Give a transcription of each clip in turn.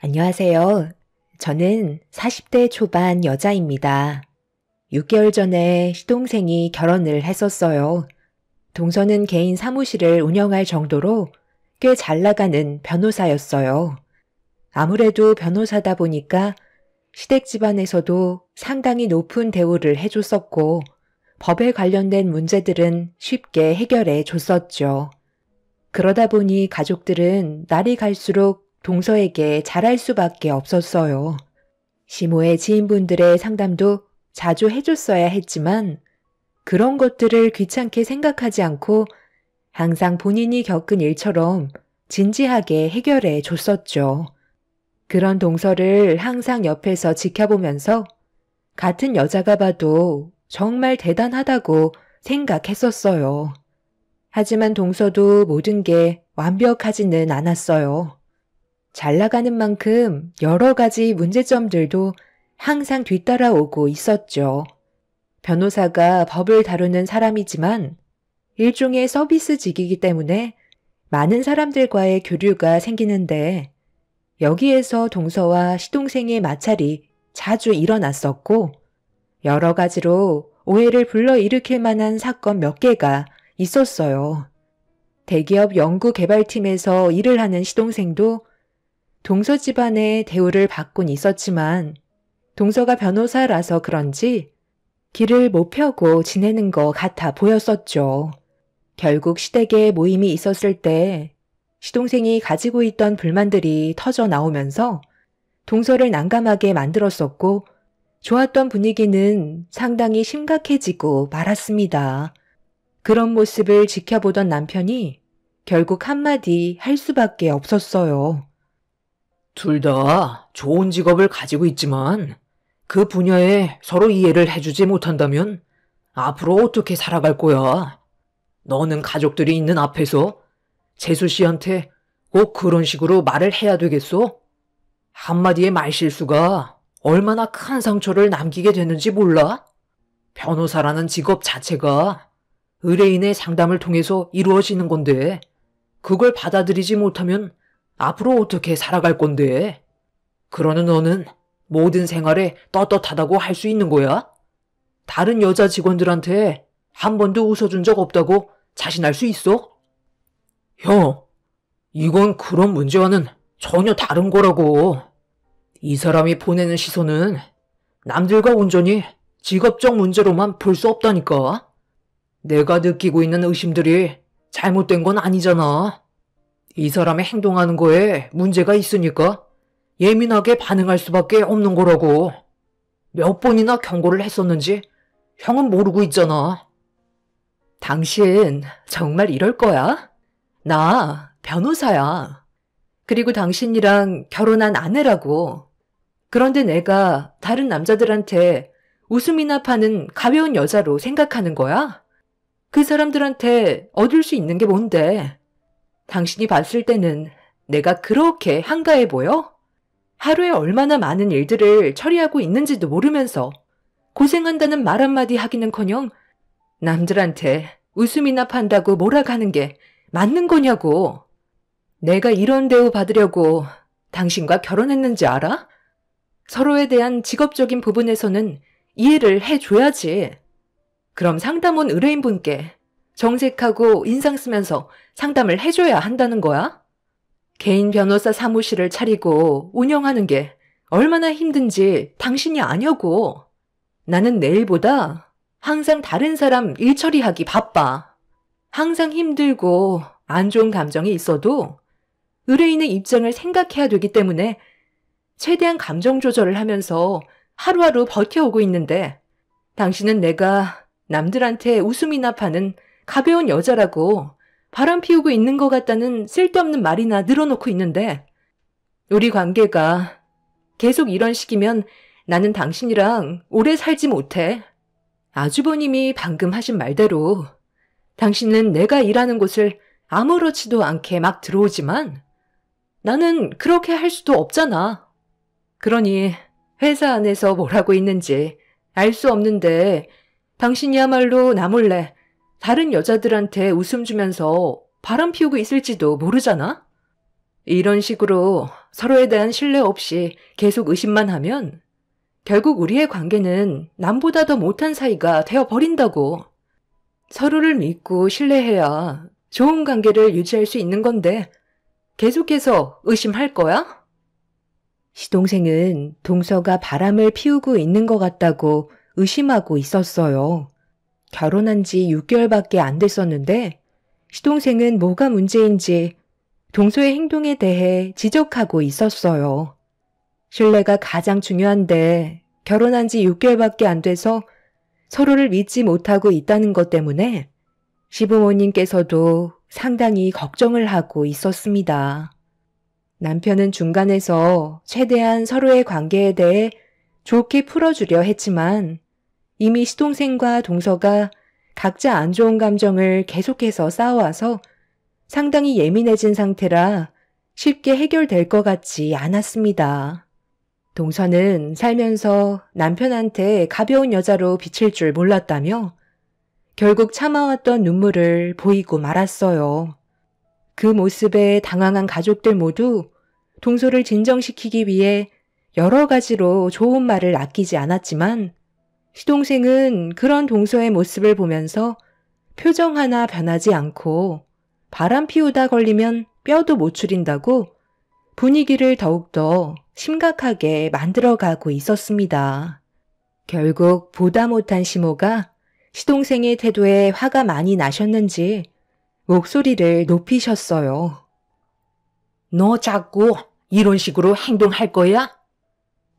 안녕하세요. 저는 40대 초반 여자입니다. 6개월 전에 시동생이 결혼을 했었어요. 동서는 개인 사무실을 운영할 정도로 꽤 잘 나가는 변호사였어요. 아무래도 변호사다 보니까 시댁 집안에서도 상당히 높은 대우를 해줬었고 법에 관련된 문제들은 쉽게 해결해 줬었죠. 그러다 보니 가족들은 날이 갈수록 동서에게 잘할 수밖에 없었어요. 시모의 지인분들의 상담도 자주 해줬어야 했지만 그런 것들을 귀찮게 생각하지 않고 항상 본인이 겪은 일처럼 진지하게 해결해 줬었죠. 그런 동서를 항상 옆에서 지켜보면서 같은 여자가 봐도 정말 대단하다고 생각했었어요. 하지만 동서도 모든 게 완벽하지는 않았어요. 잘 나가는 만큼 여러 가지 문제점들도 항상 뒤따라오고 있었죠. 변호사가 법을 다루는 사람이지만 일종의 서비스직이기 때문에 많은 사람들과의 교류가 생기는데 여기에서 동서와 시동생의 마찰이 자주 일어났었고 여러 가지로 오해를 불러일으킬 만한 사건 몇 개가 있었어요. 대기업 연구개발팀에서 일을 하는 시동생도 동서 집안의 대우를 받곤 있었지만 동서가 변호사라서 그런지 길을 못 펴고 지내는 것 같아 보였었죠. 결국 시댁에 모임이 있었을 때 시동생이 가지고 있던 불만들이 터져 나오면서 동서를 난감하게 만들었었고 좋았던 분위기는 상당히 심각해지고 말았습니다. 그런 모습을 지켜보던 남편이 결국 한마디 할 수밖에 없었어요. 둘 다 좋은 직업을 가지고 있지만 그 분야에 서로 이해를 해주지 못한다면 앞으로 어떻게 살아갈 거야? 너는 가족들이 있는 앞에서 재수 씨한테 꼭 그런 식으로 말을 해야 되겠어? 한마디의 말실수가 얼마나 큰 상처를 남기게 되는지 몰라? 변호사라는 직업 자체가 의뢰인의 상담을 통해서 이루어지는 건데 그걸 받아들이지 못하면 앞으로 어떻게 살아갈 건데? 그러는 너는 모든 생활에 떳떳하다고 할 수 있는 거야? 다른 여자 직원들한테 한 번도 웃어준 적 없다고 자신할 수 있어? 형, 이건 그런 문제와는 전혀 다른 거라고. 이 사람이 보내는 시선은 남들과 온전히 직업적 문제로만 볼 수 없다니까. 내가 느끼고 있는 의심들이 잘못된 건 아니잖아. 이 사람이 행동하는 거에 문제가 있으니까 예민하게 반응할 수밖에 없는 거라고. 몇 번이나 경고를 했었는지 형은 모르고 있잖아. 당신 정말 이럴 거야? 나 변호사야. 그리고 당신이랑 결혼한 아내라고. 그런데 내가 다른 남자들한테 웃음이나 파는 가벼운 여자로 생각하는 거야? 그 사람들한테 얻을 수 있는 게 뭔데? 당신이 봤을 때는 내가 그렇게 한가해 보여? 하루에 얼마나 많은 일들을 처리하고 있는지도 모르면서 고생한다는 말 한마디 하기는커녕 남들한테 웃음이나 판다고 몰아가는 게 맞는 거냐고. 내가 이런 대우 받으려고 당신과 결혼했는지 알아? 서로에 대한 직업적인 부분에서는 이해를 해줘야지. 그럼 상담 온 의뢰인분께 정색하고 인상 쓰면서 상담을 해줘야 한다는 거야? 개인 변호사 사무실을 차리고 운영하는 게 얼마나 힘든지 당신이 아냐고. 나는 내일보다 항상 다른 사람 일 처리하기 바빠. 항상 힘들고 안 좋은 감정이 있어도 의뢰인의 입장을 생각해야 되기 때문에 최대한 감정 조절을 하면서 하루하루 버텨오고 있는데 당신은 내가 남들한테 웃음이나 파는 가벼운 여자라고 바람 피우고 있는 것 같다는 쓸데없는 말이나 늘어놓고 있는데 우리 관계가 계속 이런 식이면 나는 당신이랑 오래 살지 못해. 아주버님이 방금 하신 말대로 당신은 내가 일하는 곳을 아무렇지도 않게 막 들어오지만 나는 그렇게 할 수도 없잖아. 그러니 회사 안에서 뭘 하고 있는지 알 수 없는데 당신이야말로 나 몰래 다른 여자들한테 웃음 주면서 바람 피우고 있을지도 모르잖아? 이런 식으로 서로에 대한 신뢰 없이 계속 의심만 하면 결국 우리의 관계는 남보다 더 못한 사이가 되어버린다고. 서로를 믿고 신뢰해야 좋은 관계를 유지할 수 있는 건데 계속해서 의심할 거야? 시동생은 동서가 바람을 피우고 있는 것 같다고 의심하고 있었어요. 결혼한 지 6개월밖에 안 됐었는데 시동생은 뭐가 문제인지 동서의 행동에 대해 지적하고 있었어요. 신뢰가 가장 중요한데 결혼한 지 6개월밖에 안 돼서 서로를 믿지 못하고 있다는 것 때문에 시부모님께서도 상당히 걱정을 하고 있었습니다. 남편은 중간에서 최대한 서로의 관계에 대해 좋게 풀어주려 했지만 이미 시동생과 동서가 각자 안 좋은 감정을 계속해서 쌓아와서 상당히 예민해진 상태라 쉽게 해결될 것 같지 않았습니다. 동서는 살면서 남편한테 가벼운 여자로 비칠 줄 몰랐다며 결국 참아왔던 눈물을 보이고 말았어요. 그 모습에 당황한 가족들 모두 동서를 진정시키기 위해 여러 가지로 좋은 말을 아끼지 않았지만 시동생은 그런 동서의 모습을 보면서 표정 하나 변하지 않고 바람 피우다 걸리면 뼈도 못 추린다고 분위기를 더욱더 심각하게 만들어가고 있었습니다. 결국 보다 못한 시모가 시동생의 태도에 화가 많이 나셨는지 목소리를 높이셨어요. 너 자꾸 이런 식으로 행동할 거야?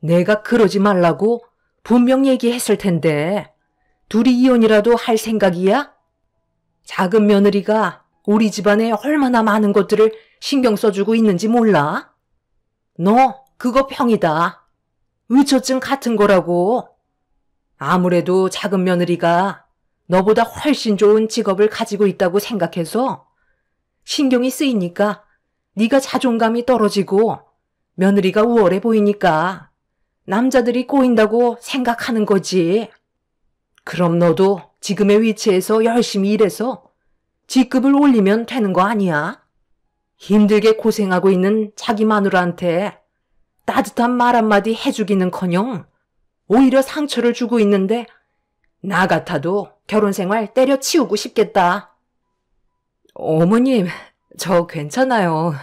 내가 그러지 말라고 분명 얘기했을 텐데 둘이 이혼이라도 할 생각이야? 작은 며느리가 우리 집안에 얼마나 많은 것들을 신경 써주고 있는지 몰라? 너 그거 병이다. 의처증 같은 거라고. 아무래도 작은 며느리가 너보다 훨씬 좋은 직업을 가지고 있다고 생각해서 신경이 쓰이니까 네가 자존감이 떨어지고 며느리가 우월해 보이니까 남자들이 꼬인다고 생각하는 거지. 그럼 너도 지금의 위치에서 열심히 일해서 직급을 올리면 되는 거 아니야? 힘들게 고생하고 있는 자기 마누라한테 따뜻한 말 한마디 해주기는커녕 오히려 상처를 주고 있는데 나 같아도 결혼 생활 때려치우고 싶겠다. 어머님, 저 괜찮아요.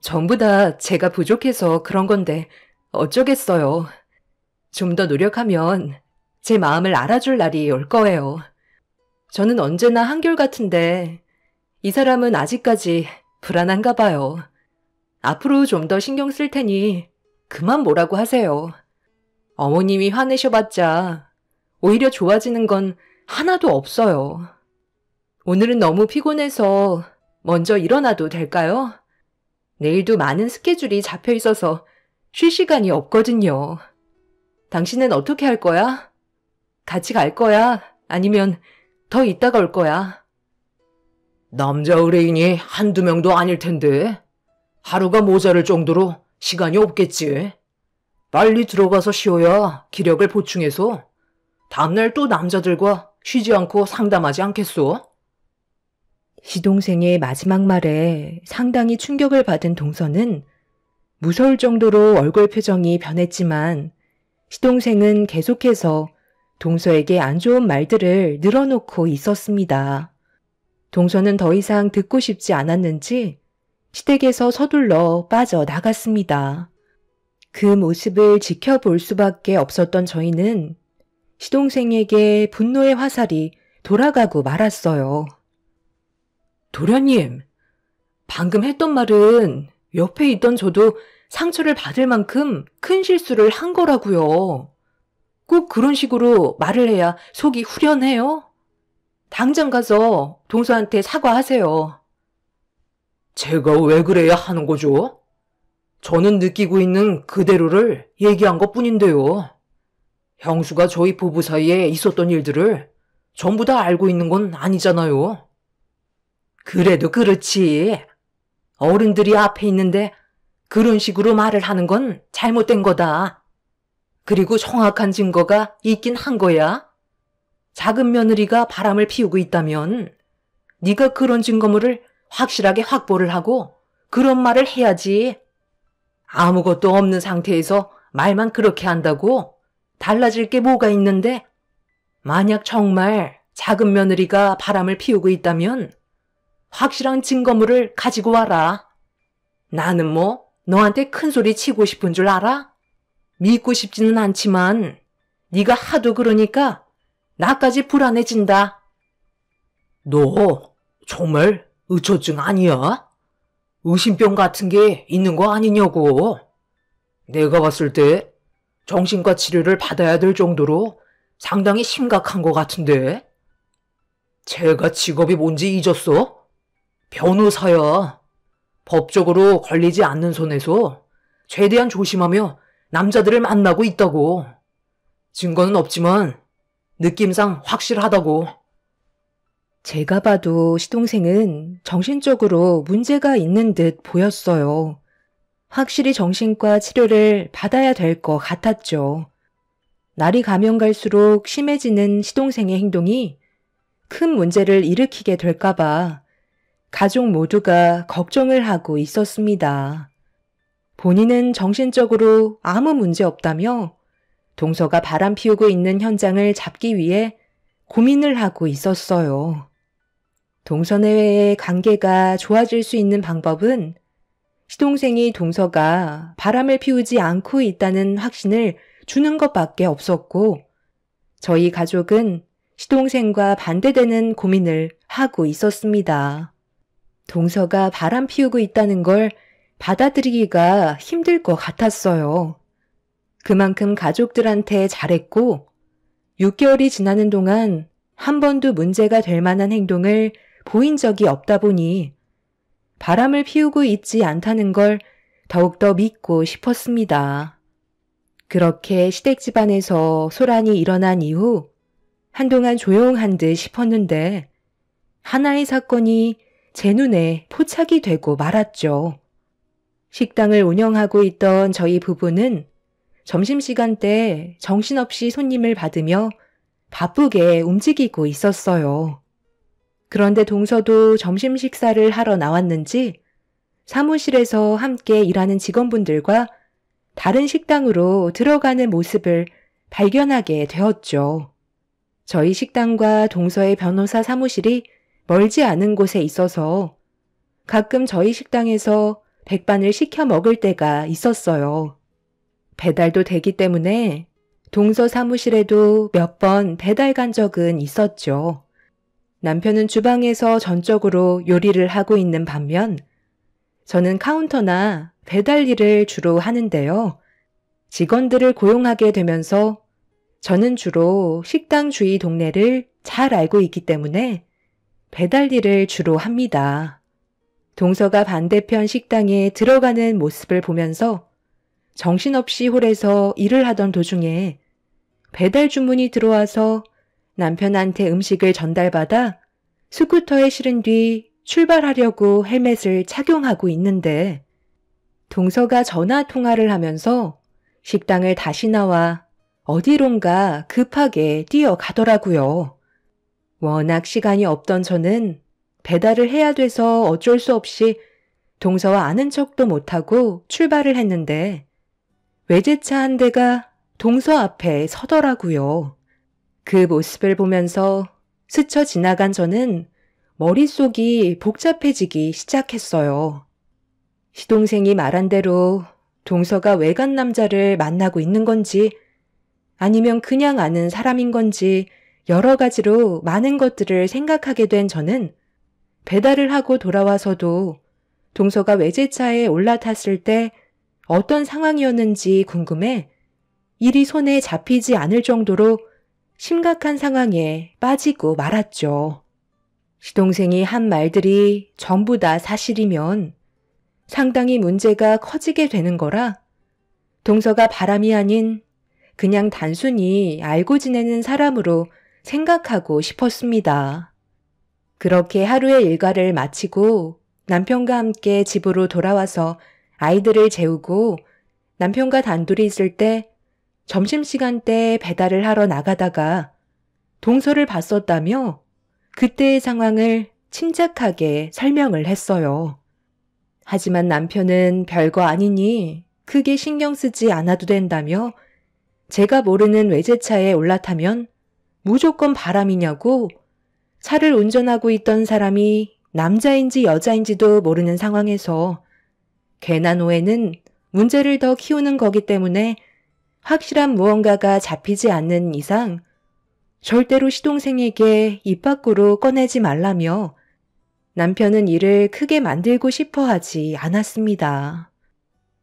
전부 다 제가 부족해서 그런 건데 어쩌겠어요. 좀 더 노력하면 제 마음을 알아줄 날이 올 거예요. 저는 언제나 한결같은데 이 사람은 아직까지 불안한가 봐요. 앞으로 좀 더 신경 쓸 테니 그만 뭐라고 하세요. 어머님이 화내셔봤자 오히려 좋아지는 건 하나도 없어요. 오늘은 너무 피곤해서 먼저 일어나도 될까요? 내일도 많은 스케줄이 잡혀 있어서 쉴 시간이 없거든요. 당신은 어떻게 할 거야? 같이 갈 거야? 아니면 더 있다가 올 거야? 남자 의뢰인이 한두 명도 아닐 텐데 하루가 모자랄 정도로 시간이 없겠지. 빨리 들어가서 쉬어야 기력을 보충해서 다음날 또 남자들과 쉬지 않고 상담하지 않겠소? 시동생의 마지막 말에 상당히 충격을 받은 동서는 무서울 정도로 얼굴 표정이 변했지만 시동생은 계속해서 동서에게 안 좋은 말들을 늘어놓고 있었습니다. 동서는 더 이상 듣고 싶지 않았는지 시댁에서 서둘러 빠져나갔습니다. 그 모습을 지켜볼 수밖에 없었던 저희는 시동생에게 분노의 화살이 돌아가고 말았어요. 도련님, 방금 했던 말은 옆에 있던 저도 상처를 받을 만큼 큰 실수를 한 거라고요. 꼭 그런 식으로 말을 해야 속이 후련해요? 당장 가서 동서한테 사과하세요. 제가 왜 그래야 하는 거죠? 저는 느끼고 있는 그대로를 얘기한 것뿐인데요. 형수가 저희 부부 사이에 있었던 일들을 전부 다 알고 있는 건 아니잖아요. 그래도 그렇지. 어른들이 앞에 있는데 그런 식으로 말을 하는 건 잘못된 거다. 그리고 정확한 증거가 있긴 한 거야. 작은 며느리가 바람을 피우고 있다면 네가 그런 증거물을 확실하게 확보를 하고 그런 말을 해야지. 아무것도 없는 상태에서 말만 그렇게 한다고 달라질 게 뭐가 있는데? 만약 정말 작은 며느리가 바람을 피우고 있다면 확실한 증거물을 가지고 와라. 나는 뭐 너한테 큰 소리 치고 싶은 줄 알아? 믿고 싶지는 않지만 네가 하도 그러니까 나까지 불안해진다. 너 정말 의처증 아니야? 의심병 같은 게 있는 거 아니냐고. 내가 봤을 때 정신과 치료를 받아야 될 정도로 상당히 심각한 것 같은데. 제가 직업이 뭔지 잊었어? 변호사야. 법적으로 걸리지 않는 선에서 최대한 조심하며 남자들을 만나고 있다고. 증거는 없지만 느낌상 확실하다고. 제가 봐도 시동생은 정신적으로 문제가 있는 듯 보였어요. 확실히 정신과 치료를 받아야 될 것 같았죠. 날이 가면 갈수록 심해지는 시동생의 행동이 큰 문제를 일으키게 될까봐 가족 모두가 걱정을 하고 있었습니다. 본인은 정신적으로 아무 문제 없다며 동서가 바람 피우고 있는 현장을 잡기 위해 고민을 하고 있었어요. 동서 내외의 관계가 좋아질 수 있는 방법은 시동생이 동서가 바람을 피우지 않고 있다는 확신을 주는 것밖에 없었고, 저희 가족은 시동생과 반대되는 고민을 하고 있었습니다. 동서가 바람 피우고 있다는 걸 받아들이기가 힘들 것 같았어요. 그만큼 가족들한테 잘했고, 6개월이 지나는 동안 한 번도 문제가 될 만한 행동을 보인 적이 없다 보니 바람을 피우고 있지 않다는 걸 더욱더 믿고 싶었습니다. 그렇게 시댁 집안에서 소란이 일어난 이후 한동안 조용한 듯 싶었는데 하나의 사건이 제 눈에 포착이 되고 말았죠. 식당을 운영하고 있던 저희 부부는 점심시간 때 정신없이 손님을 받으며 바쁘게 움직이고 있었어요. 그런데 동서도 점심 식사를 하러 나왔는지 사무실에서 함께 일하는 직원분들과 다른 식당으로 들어가는 모습을 발견하게 되었죠. 저희 식당과 동서의 변호사 사무실이 멀지 않은 곳에 있어서 가끔 저희 식당에서 백반을 시켜 먹을 때가 있었어요. 배달도 되기 때문에 동서 사무실에도 몇 번 배달 간 적은 있었죠. 남편은 주방에서 전적으로 요리를 하고 있는 반면 저는 카운터나 배달 일을 주로 하는데요. 직원들을 고용하게 되면서 저는 주로 식당 주위 동네를 잘 알고 있기 때문에 배달 일을 주로 합니다. 동서가 반대편 식당에 들어가는 모습을 보면서 정신없이 홀에서 일을 하던 도중에 배달 주문이 들어와서 남편한테 음식을 전달받아 스쿠터에 실은 뒤 출발하려고 헬멧을 착용하고 있는데 동서가 전화 통화를 하면서 식당을 다시 나와 어디론가 급하게 뛰어가더라고요. 워낙 시간이 없던 저는 배달을 해야 돼서 어쩔 수 없이 동서와 아는 척도 못하고 출발을 했는데 외제차 한 대가 동서 앞에 서더라고요. 그 모습을 보면서 스쳐 지나간 저는 머릿속이 복잡해지기 시작했어요. 시동생이 말한 대로 동서가 외간 남자를 만나고 있는 건지 아니면 그냥 아는 사람인 건지 여러 가지로 많은 것들을 생각하게 된 저는 배달을 하고 돌아와서도 동서가 외제차에 올라탔을 때 어떤 상황이었는지 궁금해 일이 손에 잡히지 않을 정도로 심각한 상황에 빠지고 말았죠. 시동생이 한 말들이 전부 다 사실이면 상당히 문제가 커지게 되는 거라 동서가 바람이 아닌 그냥 단순히 알고 지내는 사람으로 생각하고 싶었습니다. 그렇게 하루의 일과를 마치고 남편과 함께 집으로 돌아와서 아이들을 재우고 남편과 단둘이 있을 때 점심시간 때 배달을 하러 나가다가 동서를 봤었다며 그때의 상황을 침착하게 설명을 했어요. 하지만 남편은 별거 아니니 크게 신경 쓰지 않아도 된다며 제가 모르는 외제차에 올라타면 무조건 바람이냐고 차를 운전하고 있던 사람이 남자인지 여자인지도 모르는 상황에서 괜한 오해는 문제를 더 키우는 거기 때문에 확실한 무언가가 잡히지 않는 이상 절대로 시동생에게 입 밖으로 꺼내지 말라며 남편은 일을 크게 만들고 싶어 하지 않았습니다.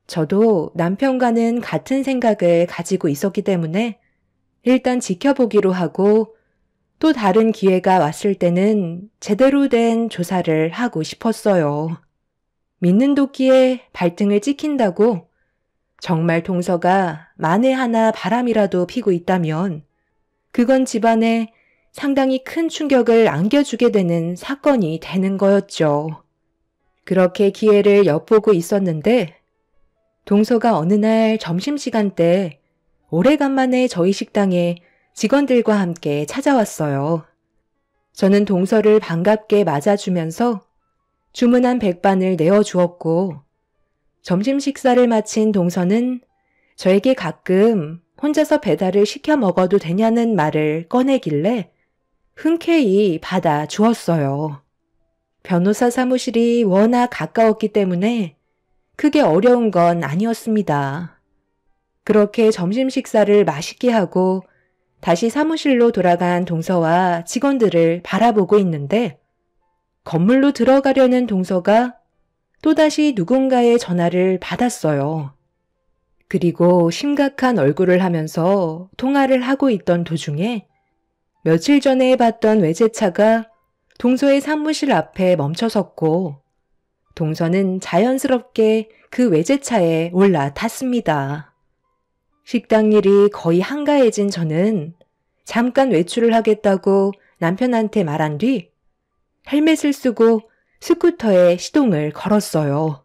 저도 남편과는 같은 생각을 가지고 있었기 때문에 일단 지켜보기로 하고 또 다른 기회가 왔을 때는 제대로 된 조사를 하고 싶었어요. 믿는 도끼에 발등을 찍힌다고 정말 동서가 만에 하나 바람이라도 피고 있다면 그건 집안에 상당히 큰 충격을 안겨주게 되는 사건이 되는 거였죠. 그렇게 기회를 엿보고 있었는데 동서가 어느 날 점심시간 때 오래간만에 저희 식당에 직원들과 함께 찾아왔어요. 저는 동서를 반갑게 맞아주면서 주문한 백반을 내어주었고 점심 식사를 마친 동서는 저에게 가끔 혼자서 배달을 시켜 먹어도 되냐는 말을 꺼내길래 흔쾌히 받아 주었어요. 변호사 사무실이 워낙 가까웠기 때문에 크게 어려운 건 아니었습니다. 그렇게 점심 식사를 맛있게 하고 다시 사무실로 돌아간 동서와 직원들을 바라보고 있는데 건물로 들어가려는 동서가 또다시 누군가의 전화를 받았어요. 그리고 심각한 얼굴을 하면서 통화를 하고 있던 도중에 며칠 전에 봤던 외제차가 동서의 사무실 앞에 멈춰섰고 동서는 자연스럽게 그 외제차에 올라탔습니다. 식당 일이 거의 한가해진 저는 잠깐 외출을 하겠다고 남편한테 말한 뒤 헬멧을 쓰고 스쿠터에 시동을 걸었어요.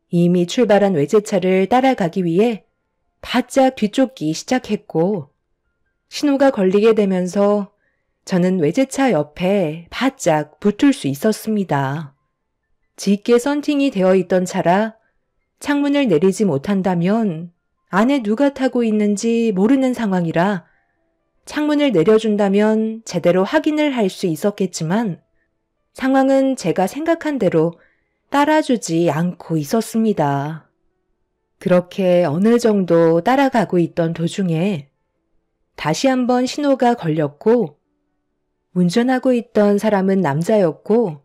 이미 출발한 외제차를 따라가기 위해 바짝 뒤쫓기 시작했고 신호가 걸리게 되면서 저는 외제차 옆에 바짝 붙을 수 있었습니다. 짙게 썬팅이 되어 있던 차라 창문을 내리지 못한다면 안에 누가 타고 있는지 모르는 상황이라 창문을 내려준다면 제대로 확인을 할 수 있었겠지만 상황은 제가 생각한 대로 따라주지 않고 있었습니다. 그렇게 어느 정도 따라가고 있던 도중에 다시 한번 신호가 걸렸고 운전하고 있던 사람은 남자였고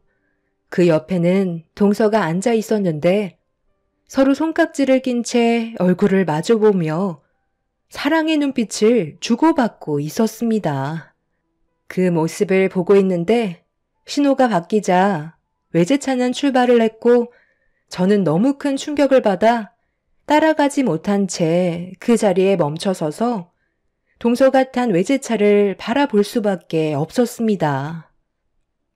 그 옆에는 동서가 앉아 있었는데 서로 손깍지를 낀 채 얼굴을 마주보며 사랑의 눈빛을 주고받고 있었습니다. 그 모습을 보고 있는데 신호가 바뀌자 외제차는 출발을 했고 저는 너무 큰 충격을 받아 따라가지 못한 채 그 자리에 멈춰서서 동서가 탄 외제차를 바라볼 수밖에 없었습니다.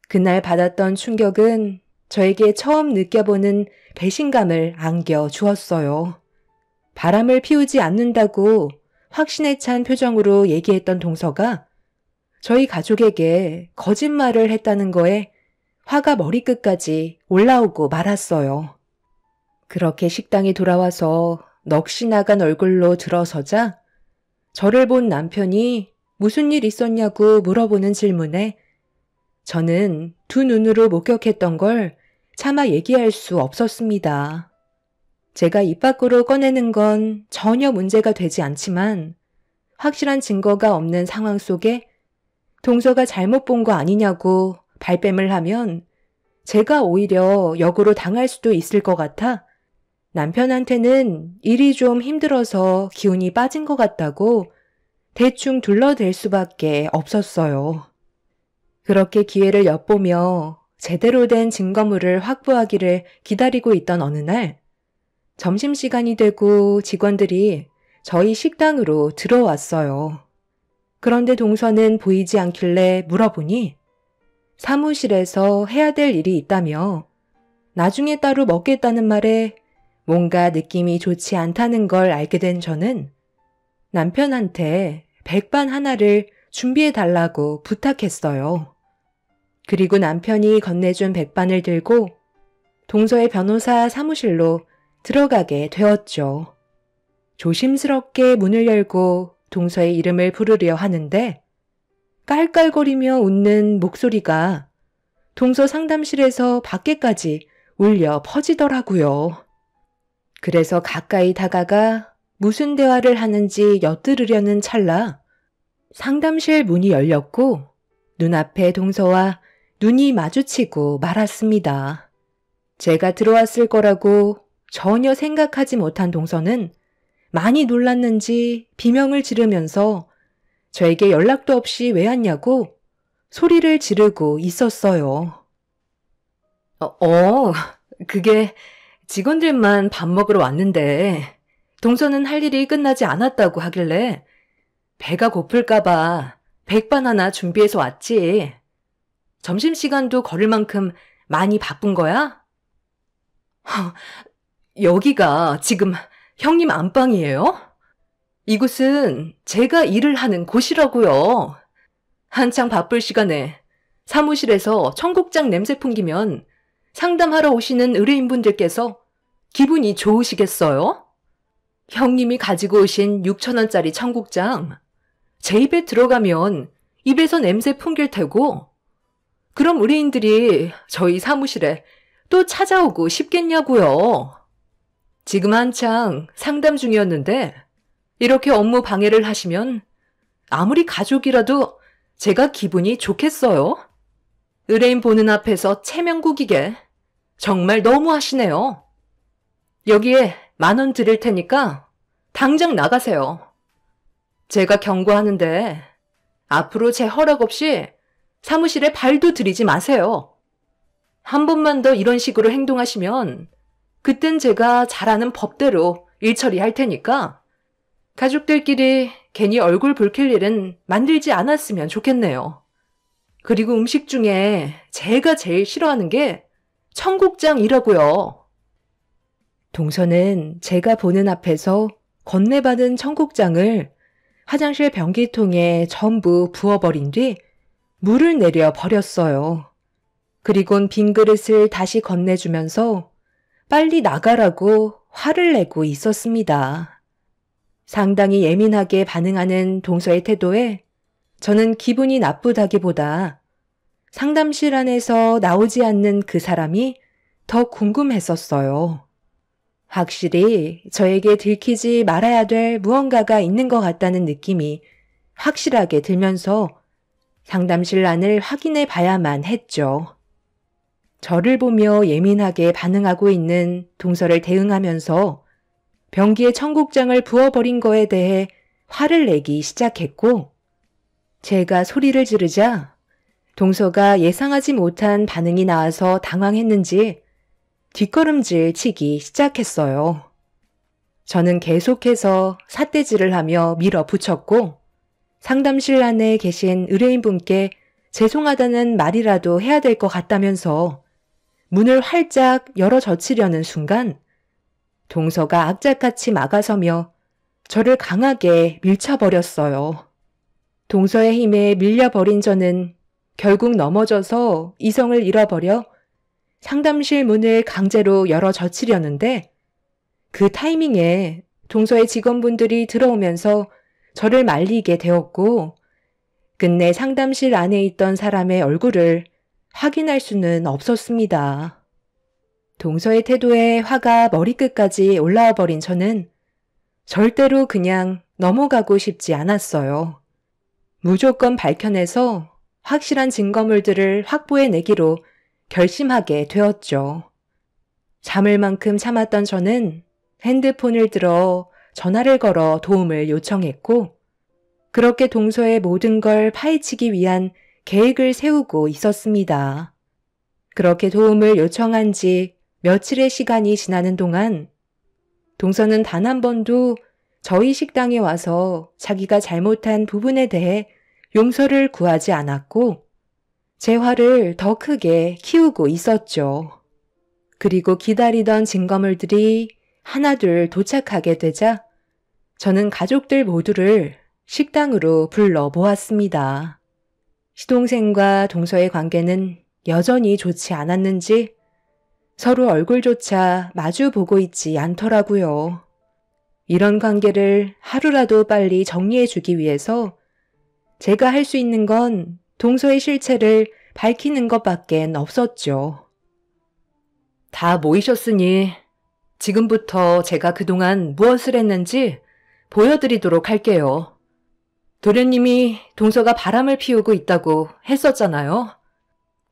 그날 받았던 충격은 저에게 처음 느껴보는 배신감을 안겨주었어요. 바람을 피우지 않는다고 확신에 찬 표정으로 얘기했던 동서가 저희 가족에게 거짓말을 했다는 거에 화가 머리끝까지 올라오고 말았어요. 그렇게 식당에 돌아와서 넋이 나간 얼굴로 들어서자 저를 본 남편이 무슨 일 있었냐고 물어보는 질문에 저는 두 눈으로 목격했던 걸 차마 얘기할 수 없었습니다. 제가 입 밖으로 꺼내는 건 전혀 문제가 되지 않지만 확실한 증거가 없는 상황 속에 동서가 잘못 본 거 아니냐고 발뺌을 하면 제가 오히려 역으로 당할 수도 있을 것 같아 남편한테는 일이 좀 힘들어서 기운이 빠진 것 같다고 대충 둘러댈 수밖에 없었어요. 그렇게 기회를 엿보며 제대로 된 증거물을 확보하기를 기다리고 있던 어느 날 점심시간이 되고 직원들이 저희 식당으로 들어왔어요. 그런데 동서는 보이지 않길래 물어보니 사무실에서 해야 될 일이 있다며 나중에 따로 먹겠다는 말에 뭔가 느낌이 좋지 않다는 걸 알게 된 저는 남편한테 백반 하나를 준비해달라고 부탁했어요. 그리고 남편이 건네준 백반을 들고 동서의 변호사 사무실로 들어가게 되었죠. 조심스럽게 문을 열고 동서의 이름을 부르려 하는데 깔깔거리며 웃는 목소리가 동서 상담실에서 밖에까지 울려 퍼지더라고요. 그래서 가까이 다가가 무슨 대화를 하는지 엿들으려는 찰나 상담실 문이 열렸고 눈앞에 동서와 눈이 마주치고 말았습니다. 제가 들어왔을 거라고 전혀 생각하지 못한 동서는 많이 놀랐는지 비명을 지르면서 저에게 연락도 없이 왜 왔냐고 소리를 지르고 있었어요. 그게 직원들만 밥 먹으러 왔는데 동서는 할 일이 끝나지 않았다고 하길래 배가 고플까봐 백반 하나 준비해서 왔지. 점심시간도 걸을 만큼 많이 바쁜 거야? 여기가 지금 형님 안방이에요? 이곳은 제가 일을 하는 곳이라고요. 한창 바쁠 시간에 사무실에서 청국장 냄새 풍기면 상담하러 오시는 의뢰인분들께서 기분이 좋으시겠어요? 형님이 가지고 오신 6,000원짜리 청국장 제 입에 들어가면 입에서 냄새 풍길 테고 그럼 의뢰인들이 저희 사무실에 또 찾아오고 싶겠냐고요. 지금 한창 상담 중이었는데 이렇게 업무 방해를 하시면 아무리 가족이라도 제가 기분이 좋겠어요? 의뢰인 보는 앞에서 체면구기게 정말 너무하시네요. 여기에 10,000원 드릴 테니까 당장 나가세요. 제가 경고하는데 앞으로 제 허락 없이 사무실에 발도 들이지 마세요. 한 번만 더 이런 식으로 행동하시면 그땐 제가 잘 아는 법대로 일 처리할 테니까 가족들끼리 괜히 얼굴 붉힐 일은 만들지 않았으면 좋겠네요. 그리고 음식 중에 제가 제일 싫어하는 게 청국장이라고요. 동서는 제가 보는 앞에서 건네받은 청국장을 화장실 변기통에 전부 부어버린 뒤 물을 내려 버렸어요. 그리곤 빈 그릇을 다시 건네주면서 빨리 나가라고 화를 내고 있었습니다. 상당히 예민하게 반응하는 동서의 태도에 저는 기분이 나쁘다기보다 상담실 안에서 나오지 않는 그 사람이 더 궁금했었어요. 확실히 저에게 들키지 말아야 될 무언가가 있는 것 같다는 느낌이 확실하게 들면서 상담실 안을 확인해 봐야만 했죠. 저를 보며 예민하게 반응하고 있는 동서를 대응하면서 변기에 청국장을 부어버린 거에 대해 화를 내기 시작했고 제가 소리를 지르자 동서가 예상하지 못한 반응이 나와서 당황했는지 뒷걸음질 치기 시작했어요. 저는 계속해서 삿대질을 하며 밀어붙였고 상담실 안에 계신 의뢰인분께 죄송하다는 말이라도 해야 될 것 같다면서 문을 활짝 열어젖히려는 순간 동서가 악착같이 막아서며 저를 강하게 밀쳐버렸어요. 동서의 힘에 밀려버린 저는 결국 넘어져서 이성을 잃어버려 상담실 문을 강제로 열어젖히려는데 그 타이밍에 동서의 직원분들이 들어오면서 저를 말리게 되었고 끝내 상담실 안에 있던 사람의 얼굴을 확인할 수는 없었습니다. 동서의 태도에 화가 머리끝까지 올라와 버린 저는 절대로 그냥 넘어가고 싶지 않았어요. 무조건 밝혀내서 확실한 증거물들을 확보해내기로 결심하게 되었죠. 참을 만큼 참았던 저는 핸드폰을 들어 전화를 걸어 도움을 요청했고 그렇게 동서의 모든 걸 파헤치기 위한 계획을 세우고 있었습니다. 그렇게 도움을 요청한 지 며칠의 시간이 지나는 동안 동서는 단 한 번도 저희 식당에 와서 자기가 잘못한 부분에 대해 용서를 구하지 않았고 제 화를 더 크게 키우고 있었죠. 그리고 기다리던 증거물들이 하나둘 도착하게 되자 저는 가족들 모두를 식당으로 불러 모았습니다. 시동생과 동서의 관계는 여전히 좋지 않았는지 서로 얼굴조차 마주 보고 있지 않더라고요. 이런 관계를 하루라도 빨리 정리해주기 위해서 제가 할 수 있는 건 동서의 실체를 밝히는 것밖엔 없었죠. 다 모이셨으니 지금부터 제가 그동안 무엇을 했는지 보여드리도록 할게요. 도련님이 동서가 바람을 피우고 있다고 했었잖아요.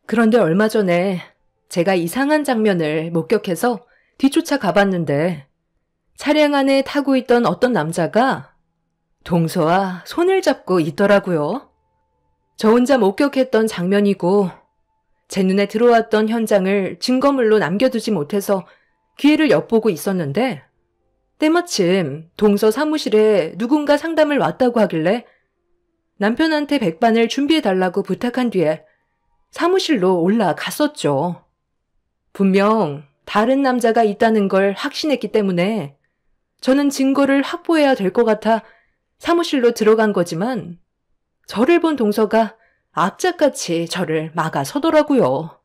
그런데 얼마 전에 제가 이상한 장면을 목격해서 뒤쫓아 가봤는데 차량 안에 타고 있던 어떤 남자가 동서와 손을 잡고 있더라고요. 저 혼자 목격했던 장면이고 제 눈에 들어왔던 현장을 증거물로 남겨두지 못해서 기회를 엿보고 있었는데 때마침 동서 사무실에 누군가 상담을 왔다고 하길래 남편한테 백반을 준비해달라고 부탁한 뒤에 사무실로 올라갔었죠. 분명 다른 남자가 있다는 걸 확신했기 때문에 저는 증거를 확보해야 될 것 같아 사무실로 들어간 거지만 저를 본 동서가 악착같이 저를 막아서더라고요.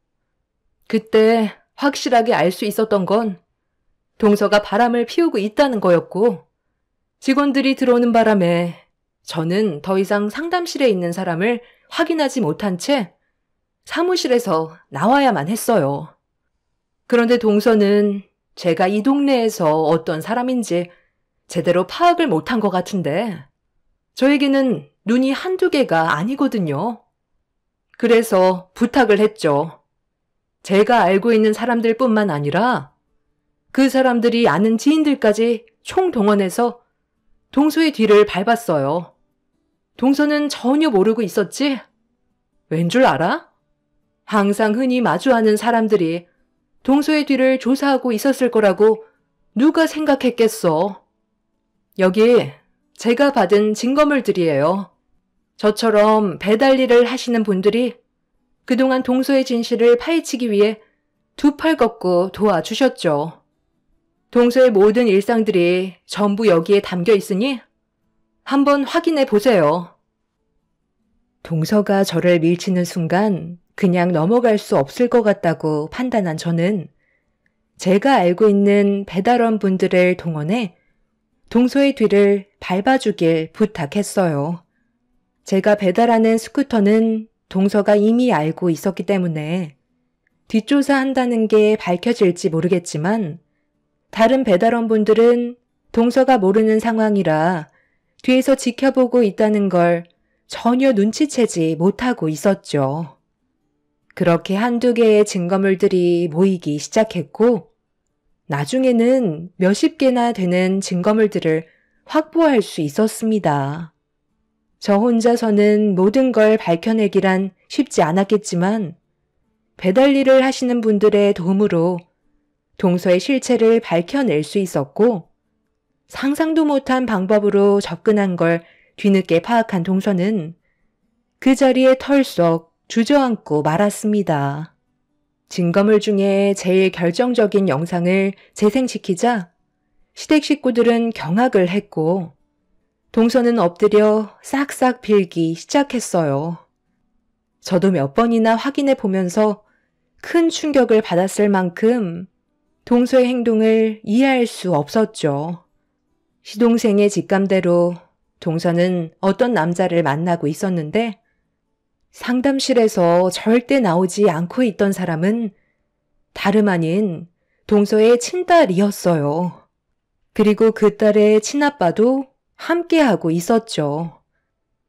그때 확실하게 알 수 있었던 건 동서가 바람을 피우고 있다는 거였고 직원들이 들어오는 바람에 저는 더 이상 상담실에 있는 사람을 확인하지 못한 채 사무실에서 나와야만 했어요. 그런데 동서는 제가 이 동네에서 어떤 사람인지 제대로 파악을 못한 것 같은데 저에게는 눈이 한두 개가 아니거든요. 그래서 부탁을 했죠. 제가 알고 있는 사람들뿐만 아니라 그 사람들이 아는 지인들까지 총동원해서 동서의 뒤를 밟았어요. 동서는 전혀 모르고 있었지? 왠 줄 알아? 항상 흔히 마주하는 사람들이 동서의 뒤를 조사하고 있었을 거라고 누가 생각했겠어. 여기 제가 받은 증거물들이에요. 저처럼 배달 일을 하시는 분들이 그동안 동서의 진실을 파헤치기 위해 두 팔 걷고 도와주셨죠. 동서의 모든 일상들이 전부 여기에 담겨 있으니 한번 확인해 보세요. 동서가 저를 밀치는 순간 그냥 넘어갈 수 없을 것 같다고 판단한 저는 제가 알고 있는 배달원 분들을 동원해 동서의 뒤를 밟아주길 부탁했어요. 제가 배달하는 스쿠터는 동서가 이미 알고 있었기 때문에 뒷조사한다는 게 밝혀질지 모르겠지만 다른 배달원 분들은 동서가 모르는 상황이라 뒤에서 지켜보고 있다는 걸 전혀 눈치채지 못하고 있었죠. 그렇게 한두 개의 증거물들이 모이기 시작했고 나중에는 몇십 개나 되는 증거물들을 확보할 수 있었습니다. 저 혼자서는 모든 걸 밝혀내기란 쉽지 않았겠지만 배달 일을 하시는 분들의 도움으로 동서의 실체를 밝혀낼 수 있었고 상상도 못한 방법으로 접근한 걸 뒤늦게 파악한 동서는 그 자리에 털썩 주저앉고 말았습니다. 증거물 중에 제일 결정적인 영상을 재생시키자 시댁 식구들은 경악을 했고 동서는 엎드려 싹싹 빌기 시작했어요. 저도 몇 번이나 확인해 보면서 큰 충격을 받았을 만큼 동서의 행동을 이해할 수 없었죠. 시동생의 직감대로 동서는 어떤 남자를 만나고 있었는데 상담실에서 절대 나오지 않고 있던 사람은 다름 아닌 동서의 친딸이었어요. 그리고 그 딸의 친아빠도 함께하고 있었죠.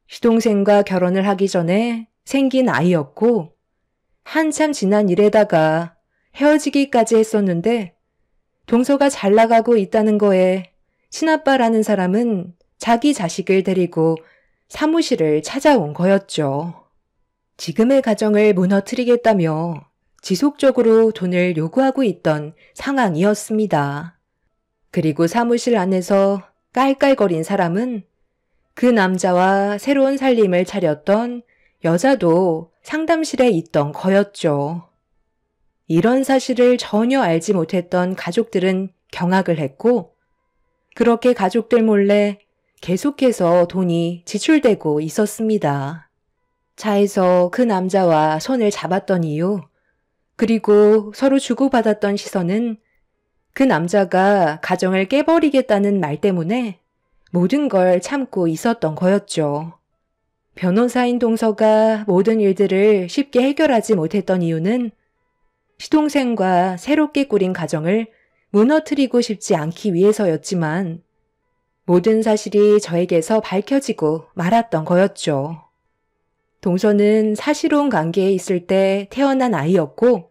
시동생과 결혼을 하기 전에 생긴 아이였고 한참 지난 일에다가 헤어지기까지 했었는데 동서가 잘 나가고 있다는 거에 친아빠라는 사람은 자기 자식을 데리고 사무실을 찾아온 거였죠. 지금의 가정을 무너뜨리겠다며 지속적으로 돈을 요구하고 있던 상황이었습니다. 그리고 사무실 안에서 깔깔거린 사람은 그 남자와 새로운 살림을 차렸던 여자도 상담실에 있던 거였죠. 이런 사실을 전혀 알지 못했던 가족들은 경악을 했고 그렇게 가족들 몰래 계속해서 돈이 지출되고 있었습니다. 차에서 그 남자와 손을 잡았던 이유, 그리고 서로 주고받았던 시선은 그 남자가 가정을 깨버리겠다는 말 때문에 모든 걸 참고 있었던 거였죠. 변호사인 동서가 모든 일들을 쉽게 해결하지 못했던 이유는 시동생과 새롭게 꾸린 가정을 무너뜨리고 싶지 않기 위해서였지만 모든 사실이 저에게서 밝혀지고 말았던 거였죠. 동서는 사실혼 관계에 있을 때 태어난 아이였고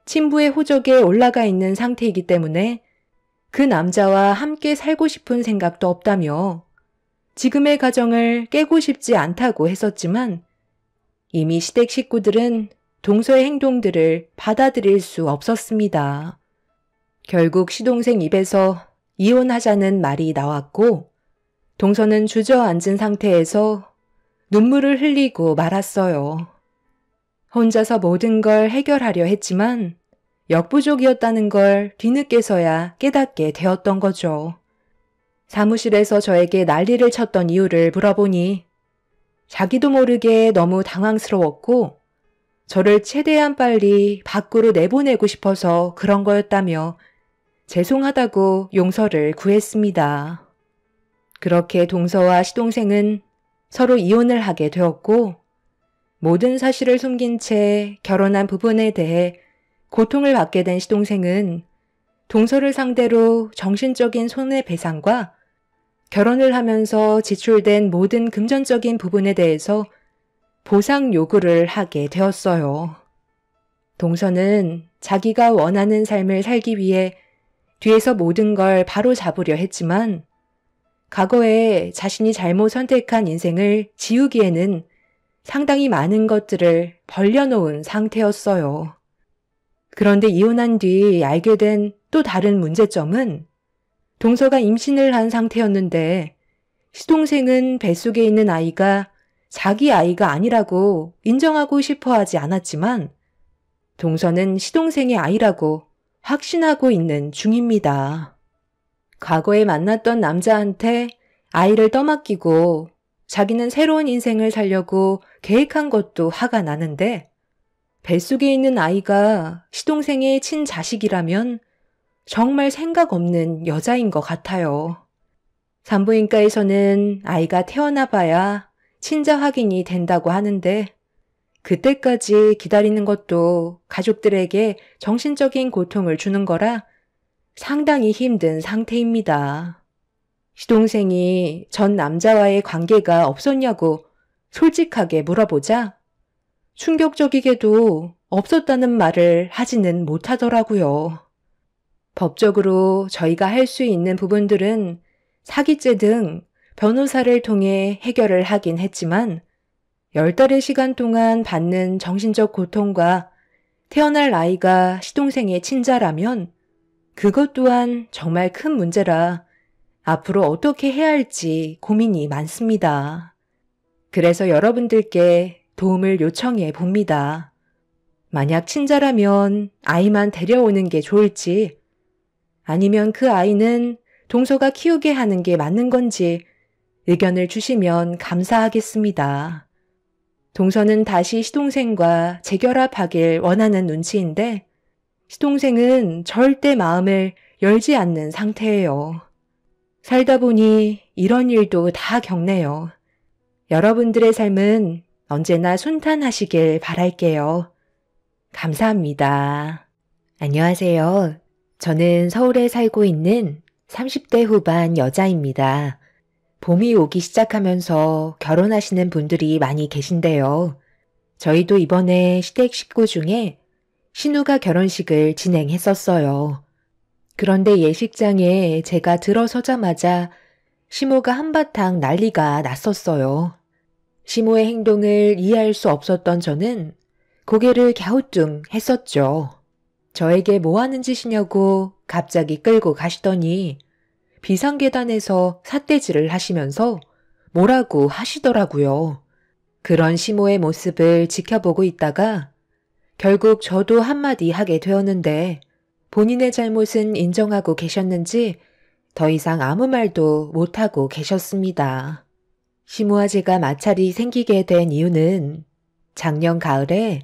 친부의 호적에 올라가 있는 상태이기 때문에 그 남자와 함께 살고 싶은 생각도 없다며 지금의 가정을 깨고 싶지 않다고 했었지만 이미 시댁 식구들은 동서의 행동들을 받아들일 수 없었습니다. 결국 시동생 입에서 이혼하자는 말이 나왔고 동서는 주저앉은 상태에서 눈물을 흘리고 말았어요. 혼자서 모든 걸 해결하려 했지만 역부족이었다는 걸 뒤늦게서야 깨닫게 되었던 거죠. 사무실에서 저에게 난리를 쳤던 이유를 물어보니 자기도 모르게 너무 당황스러웠고 저를 최대한 빨리 밖으로 내보내고 싶어서 그런 거였다며 죄송하다고 용서를 구했습니다. 그렇게 동서와 시동생은 서로 이혼을 하게 되었고 모든 사실을 숨긴 채 결혼한 부분에 대해 고통을 받게 된 시동생은 동서를 상대로 정신적인 손해배상과 결혼을 하면서 지출된 모든 금전적인 부분에 대해서 보상 요구를 하게 되었어요. 동서는 자기가 원하는 삶을 살기 위해 뒤에서 모든 걸 바로 잡으려 했지만 과거에 자신이 잘못 선택한 인생을 지우기에는 상당히 많은 것들을 벌려놓은 상태였어요. 그런데 이혼한 뒤 알게 된 또 다른 문제점은 동서가 임신을 한 상태였는데 시동생은 뱃속에 있는 아이가 자기 아이가 아니라고 인정하고 싶어 하지 않았지만 동서는 시동생의 아이라고 확신하고 있는 중입니다. 과거에 만났던 남자한테 아이를 떠맡기고 자기는 새로운 인생을 살려고 계획한 것도 화가 나는데 뱃속에 있는 아이가 시동생의 친자식이라면 정말 생각 없는 여자인 것 같아요. 산부인과에서는 아이가 태어나 봐야 친자 확인이 된다고 하는데 그때까지 기다리는 것도 가족들에게 정신적인 고통을 주는 거라 상당히 힘든 상태입니다. 시동생이 전 남자와의 관계가 없었냐고 솔직하게 물어보자 충격적이게도 없었다는 말을 하지는 못하더라고요. 법적으로 저희가 할 수 있는 부분들은 사기죄 등 변호사를 통해 해결을 하긴 했지만 10달의 시간 동안 받는 정신적 고통과 태어날 아이가 시동생의 친자라면 그것 또한 정말 큰 문제라 앞으로 어떻게 해야 할지 고민이 많습니다. 그래서 여러분들께 도움을 요청해 봅니다. 만약 친자라면 아이만 데려오는 게 좋을지 아니면 그 아이는 동서가 키우게 하는 게 맞는 건지 의견을 주시면 감사하겠습니다. 동서는 다시 시동생과 재결합하길 원하는 눈치인데 시동생은 절대 마음을 열지 않는 상태예요. 살다 보니 이런 일도 다 겪네요. 여러분들의 삶은 언제나 순탄하시길 바랄게요. 감사합니다. 안녕하세요. 저는 서울에 살고 있는 30대 후반 여자입니다. 봄이 오기 시작하면서 결혼하시는 분들이 많이 계신데요. 저희도 이번에 시댁 식구 중에 신우가 결혼식을 진행했었어요. 그런데 예식장에 제가 들어서자마자 시모가 한바탕 난리가 났었어요. 시모의 행동을 이해할 수 없었던 저는 고개를 갸우뚱했었죠. 저에게 뭐 하는 짓이냐고 갑자기 끌고 가시더니 비상계단에서 삿대질을 하시면서 뭐라고 하시더라고요. 그런 시모의 모습을 지켜보고 있다가 결국 저도 한마디 하게 되었는데 본인의 잘못은 인정하고 계셨는지 더 이상 아무 말도 못하고 계셨습니다. 시모와 제가 마찰이 생기게 된 이유는 작년 가을에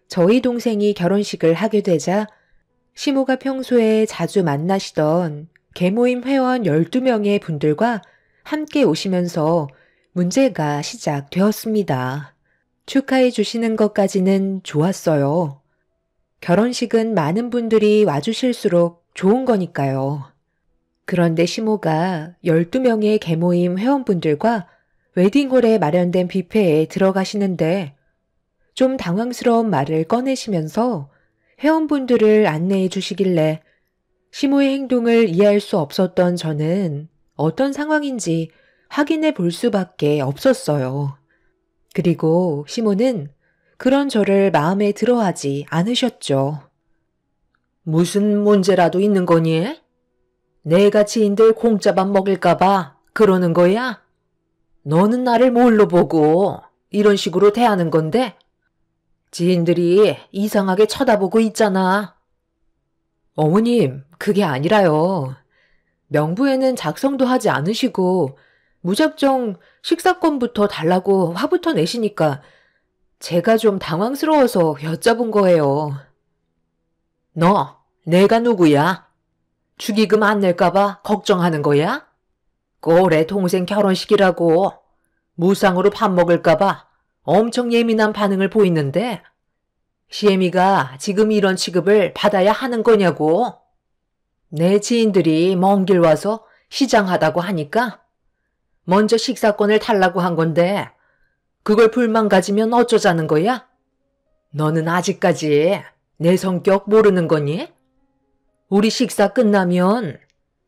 저희 동생이 결혼식을 하게 되자 시모가 평소에 자주 만나시던 계모임 회원 12명의 분들과 함께 오시면서 문제가 시작되었습니다. 축하해 주시는 것까지는 좋았어요. 결혼식은 많은 분들이 와주실수록 좋은 거니까요. 그런데 시모가 12명의 계모임 회원분들과 웨딩홀에 마련된 뷔페에 들어가시는데 좀 당황스러운 말을 꺼내시면서 회원분들을 안내해 주시길래 시모의 행동을 이해할 수 없었던 저는 어떤 상황인지 확인해 볼 수밖에 없었어요. 그리고 시모는 그런 저를 마음에 들어하지 않으셨죠. 무슨 문제라도 있는 거니? 내가 지인들 공짜밥 먹일까봐 그러는 거야? 너는 나를 뭘로 보고 이런 식으로 대하는 건데? 지인들이 이상하게 쳐다보고 있잖아. 어머님, 그게 아니라요. 명부에는 작성도 하지 않으시고 무작정 식사권부터 달라고 화부터 내시니까 제가 좀 당황스러워서 여쭤본 거예요. 너, 내가 누구야? 축의금 안 낼까봐 걱정하는 거야? 꼴에 동생 결혼식이라고 무상으로 밥 먹을까봐 엄청 예민한 반응을 보이는데 시애미가 지금 이런 취급을 받아야 하는 거냐고. 내 지인들이 먼 길 와서 시장하다고 하니까 먼저 식사권을 달라고 한 건데 그걸 불만 가지면 어쩌자는 거야? 너는 아직까지 내 성격 모르는 거니? 우리 식사 끝나면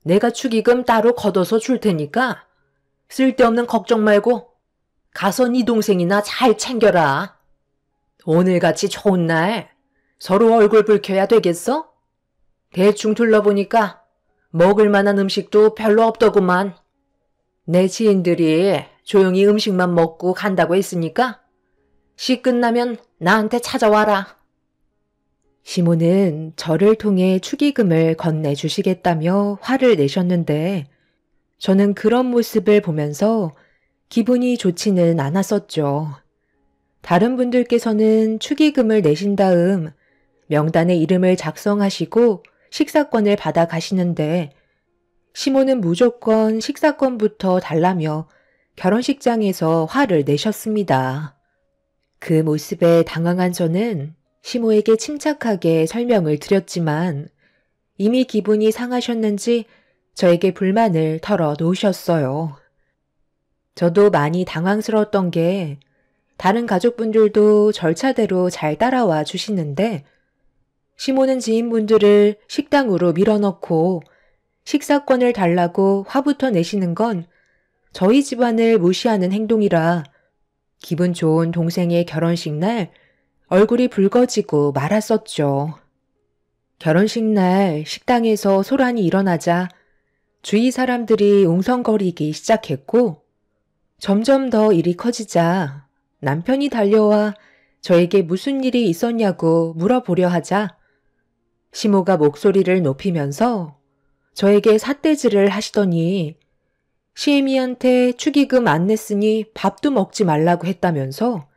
내가 축의금 따로 걷어서 줄 테니까 쓸데없는 걱정 말고 가서 네 동생이나 잘 챙겨라. 오늘같이 좋은 날 서로 얼굴 붉혀야 되겠어? 대충 둘러보니까 먹을 만한 음식도 별로 없더구만. 내 지인들이 조용히 음식만 먹고 간다고 했으니까 식 끝나면 나한테 찾아와라. 시모는 저를 통해 축의금을 건네주시겠다며 화를 내셨는데 저는 그런 모습을 보면서 기분이 좋지는 않았었죠. 다른 분들께서는 축의금을 내신 다음 명단에 이름을 작성하시고 식사권을 받아 가시는데 시모는 무조건 식사권부터 달라며 결혼식장에서 화를 내셨습니다. 그 모습에 당황한 저는 시모에게 침착하게 설명을 드렸지만 이미 기분이 상하셨는지 저에게 불만을 털어놓으셨어요. 저도 많이 당황스러웠던 게 다른 가족분들도 절차대로 잘 따라와 주시는데 시모는 지인분들을 식당으로 밀어넣고 식사권을 달라고 화부터 내시는 건 저희 집안을 무시하는 행동이라 기분 좋은 동생의 결혼식 날 얼굴이 붉어지고 말았었죠. 결혼식 날 식당에서 소란이 일어나자 주위 사람들이 웅성거리기 시작했고 점점 더 일이 커지자 남편이 달려와 저에게 무슨 일이 있었냐고 물어보려 하자 시모가 목소리를 높이면서 저에게 삿대질을 하시더니 시애미한테 축의금 안 냈으니 밥도 먹지 말라고 했다면서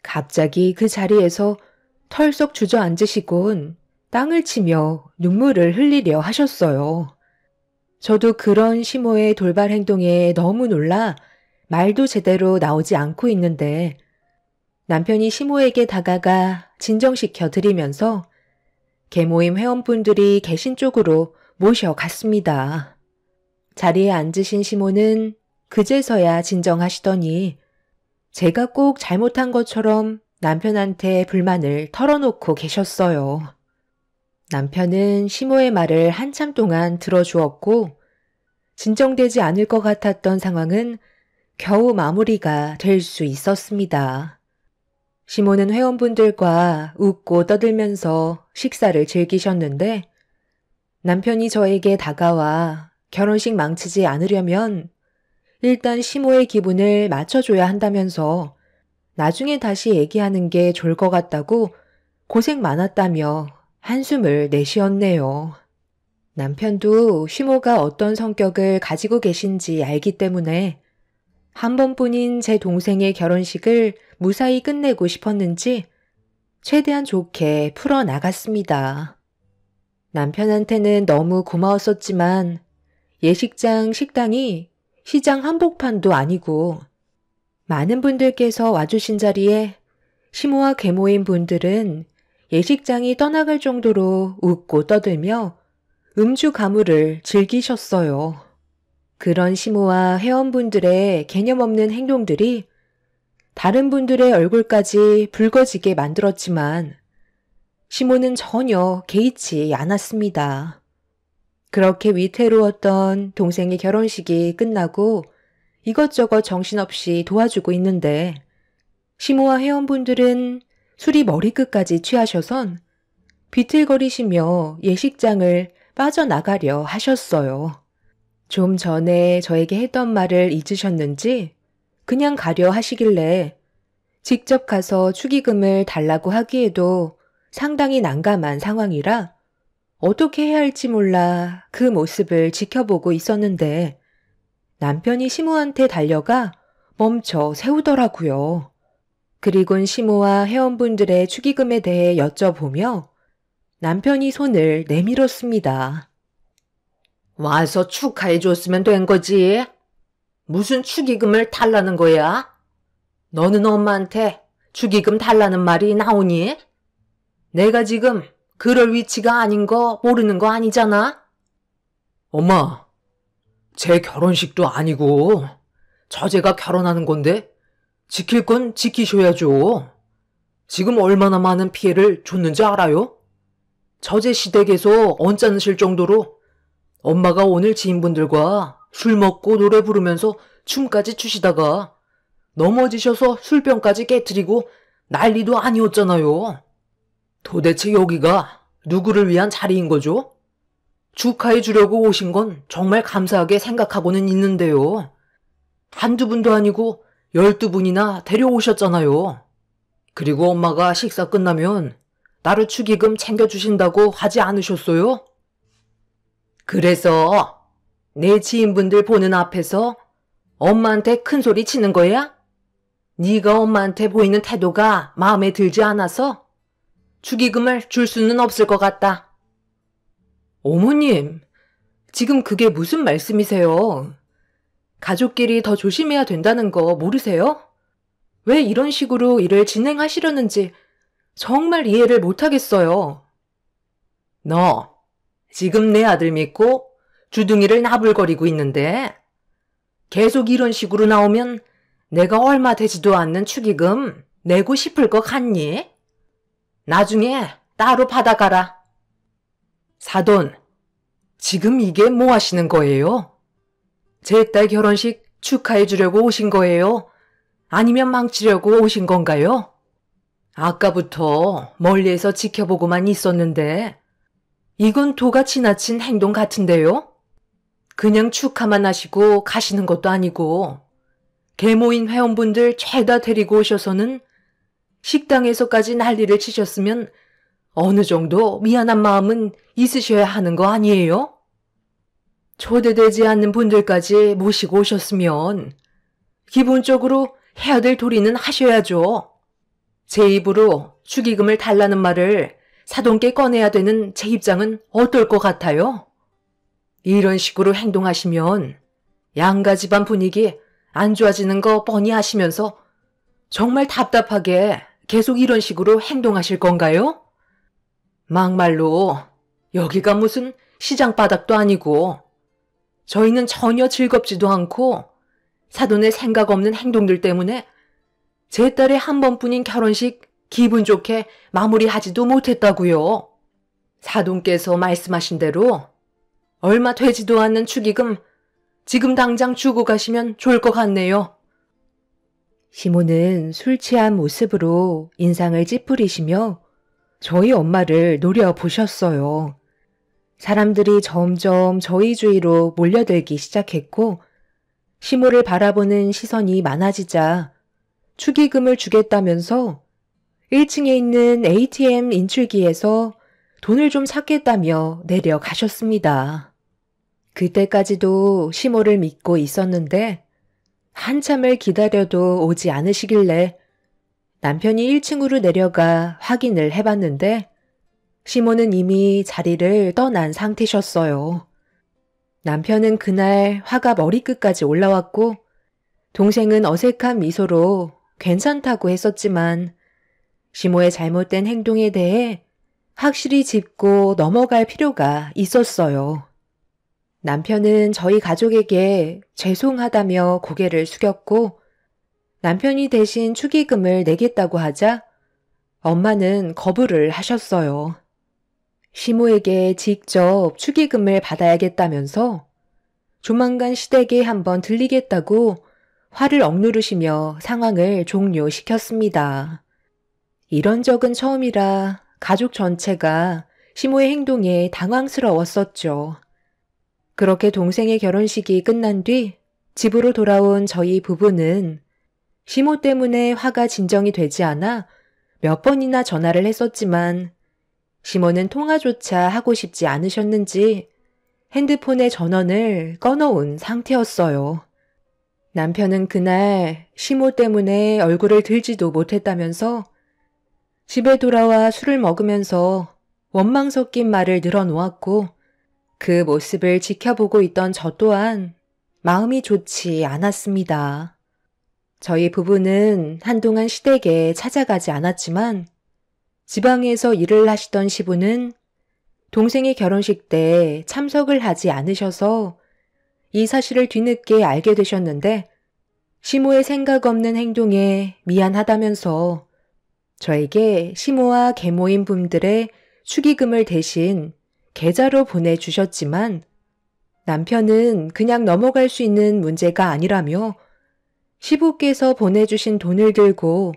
갑자기 그 자리에서 털썩 주저앉으시곤 땅을 치며 눈물을 흘리려 하셨어요. 저도 그런 시모의 돌발 행동에 너무 놀라 말도 제대로 나오지 않고 있는데 남편이 시모에게 다가가 진정시켜 드리면서 계모임 회원분들이 계신 쪽으로 모셔갔습니다. 자리에 앉으신 시모는 그제서야 진정하시더니 제가 꼭 잘못한 것처럼 남편한테 불만을 털어놓고 계셨어요. 남편은 시모의 말을 한참 동안 들어주었고 진정되지 않을 것 같았던 상황은 겨우 마무리가 될 수 있었습니다. 시모는 회원분들과 웃고 떠들면서 식사를 즐기셨는데 남편이 저에게 다가와 결혼식 망치지 않으려면 일단 시모의 기분을 맞춰줘야 한다면서 나중에 다시 얘기하는 게 좋을 것 같다고 고생 많았다며 한숨을 내쉬었네요. 남편도 시모가 어떤 성격을 가지고 계신지 알기 때문에 한 번뿐인 제 동생의 결혼식을 무사히 끝내고 싶었는지 최대한 좋게 풀어나갔습니다. 남편한테는 너무 고마웠었지만 예식장 식당이 시장 한복판도 아니고 많은 분들께서 와주신 자리에 시모와 계모인 분들은 예식장이 떠나갈 정도로 웃고 떠들며 음주 가무를 즐기셨어요. 그런 시모와 회원분들의 개념 없는 행동들이 다른 분들의 얼굴까지 붉어지게 만들었지만 시모는 전혀 개의치 않았습니다. 그렇게 위태로웠던 동생의 결혼식이 끝나고 이것저것 정신없이 도와주고 있는데 시모와 회원분들은 술이 머리끝까지 취하셔선 비틀거리시며 예식장을 빠져나가려 하셨어요. 좀 전에 저에게 했던 말을 잊으셨는지 그냥 가려 하시길래 직접 가서 축의금을 달라고 하기에도 상당히 난감한 상황이라 어떻게 해야 할지 몰라 그 모습을 지켜보고 있었는데 남편이 시모한테 달려가 멈춰 세우더라고요. 그리곤 시모와 회원분들의 축의금에 대해 여쭤보며 남편이 손을 내밀었습니다. 와서 축하해줬으면 된 거지. 무슨 축의금을 달라는 거야? 너는 엄마한테 축의금 달라는 말이 나오니? 내가 지금 그럴 위치가 아닌 거 모르는 거 아니잖아? 엄마, 제 결혼식도 아니고 저제가 결혼하는 건데 지킬 건 지키셔야죠. 지금 얼마나 많은 피해를 줬는지 알아요? 저제 시댁에서 언짢으실 정도로 엄마가 오늘 지인분들과 술 먹고 노래 부르면서 춤까지 추시다가 넘어지셔서 술병까지 깨트리고 난리도 아니었잖아요. 도대체 여기가 누구를 위한 자리인 거죠? 축하해 주려고 오신 건 정말 감사하게 생각하고는 있는데요. 한두 분도 아니고 12분이나 데려오셨잖아요. 그리고 엄마가 식사 끝나면 따로 축의금 챙겨주신다고 하지 않으셨어요? 그래서 내 지인분들 보는 앞에서 엄마한테 큰 소리 치는 거야? 네가 엄마한테 보이는 태도가 마음에 들지 않아서 축의금을 줄 수는 없을 것 같다. 어머님, 지금 그게 무슨 말씀이세요? 가족끼리 더 조심해야 된다는 거 모르세요? 왜 이런 식으로 일을 진행하시려는지 정말 이해를 못하겠어요. 너 지금 내 아들 믿고 주둥이를 나불거리고 있는데 계속 이런 식으로 나오면 내가 얼마 되지도 않는 축의금 내고 싶을 것 같니? 나중에 따로 받아가라. 사돈, 지금 이게 뭐 하시는 거예요? 제 딸 결혼식 축하해 주려고 오신 거예요? 아니면 망치려고 오신 건가요? 아까부터 멀리에서 지켜보고만 있었는데 이건 도가 지나친 행동 같은데요? 그냥 축하만 하시고 가시는 것도 아니고 계모인 회원분들 죄다 데리고 오셔서는 식당에서까지 난리를 치셨으면 어느 정도 미안한 마음은 있으셔야 하는 거 아니에요? 초대되지 않는 분들까지 모시고 오셨으면 기본적으로 해야 될 도리는 하셔야죠. 제 입으로 축의금을 달라는 말을 사돈께 꺼내야 되는 제 입장은 어떨 것 같아요? 이런 식으로 행동하시면 양가 집안 분위기 안 좋아지는 거 뻔히 아시면서 정말 답답하게 계속 이런 식으로 행동하실 건가요? 막말로 여기가 무슨 시장 바닥도 아니고 저희는 전혀 즐겁지도 않고 사돈의 생각 없는 행동들 때문에 제 딸의 한 번뿐인 결혼식 기분 좋게 마무리하지도 못했다고요. 사돈께서 말씀하신 대로 얼마 되지도 않는 축의금 지금 당장 주고 가시면 좋을 것 같네요. 시모는 술 취한 모습으로 인상을 찌푸리시며 저희 엄마를 노려보셨어요. 사람들이 점점 저희 주위로 몰려들기 시작했고 시모를 바라보는 시선이 많아지자 축의금을 주겠다면서 1층에 있는 ATM 인출기에서 돈을 좀 찾겠다며 내려가셨습니다. 그때까지도 시모를 믿고 있었는데 한참을 기다려도 오지 않으시길래 남편이 1층으로 내려가 확인을 해봤는데 시모는 이미 자리를 떠난 상태셨어요. 남편은 그날 화가 머리끝까지 올라왔고 동생은 어색한 미소로 괜찮다고 했었지만 시모의 잘못된 행동에 대해 확실히 짚고 넘어갈 필요가 있었어요. 남편은 저희 가족에게 죄송하다며 고개를 숙였고 남편이 대신 축의금을 내겠다고 하자 엄마는 거부를 하셨어요. 시모에게 직접 축의금을 받아야겠다면서 조만간 시댁에 한번 들리겠다고 화를 억누르시며 상황을 종료시켰습니다. 이런 적은 처음이라 가족 전체가 시모의 행동에 당황스러웠었죠. 그렇게 동생의 결혼식이 끝난 뒤 집으로 돌아온 저희 부부는 시모 때문에 화가 진정이 되지 않아 몇 번이나 전화를 했었지만 시모는 통화조차 하고 싶지 않으셨는지 핸드폰의 전원을 꺼놓은 상태였어요. 남편은 그날 시모 때문에 얼굴을 들지도 못했다면서 집에 돌아와 술을 먹으면서 원망 섞인 말을 늘어놓았고 그 모습을 지켜보고 있던 저 또한 마음이 좋지 않았습니다. 저희 부부는 한동안 시댁에 찾아가지 않았지만 지방에서 일을 하시던 시부는 동생의 결혼식 때 참석을 하지 않으셔서 이 사실을 뒤늦게 알게 되셨는데 시모의 생각 없는 행동에 미안하다면서 저에게 시모와 계모인 분들의 축의금을 대신 계좌로 보내주셨지만 남편은 그냥 넘어갈 수 있는 문제가 아니라며 시부께서 보내주신 돈을 들고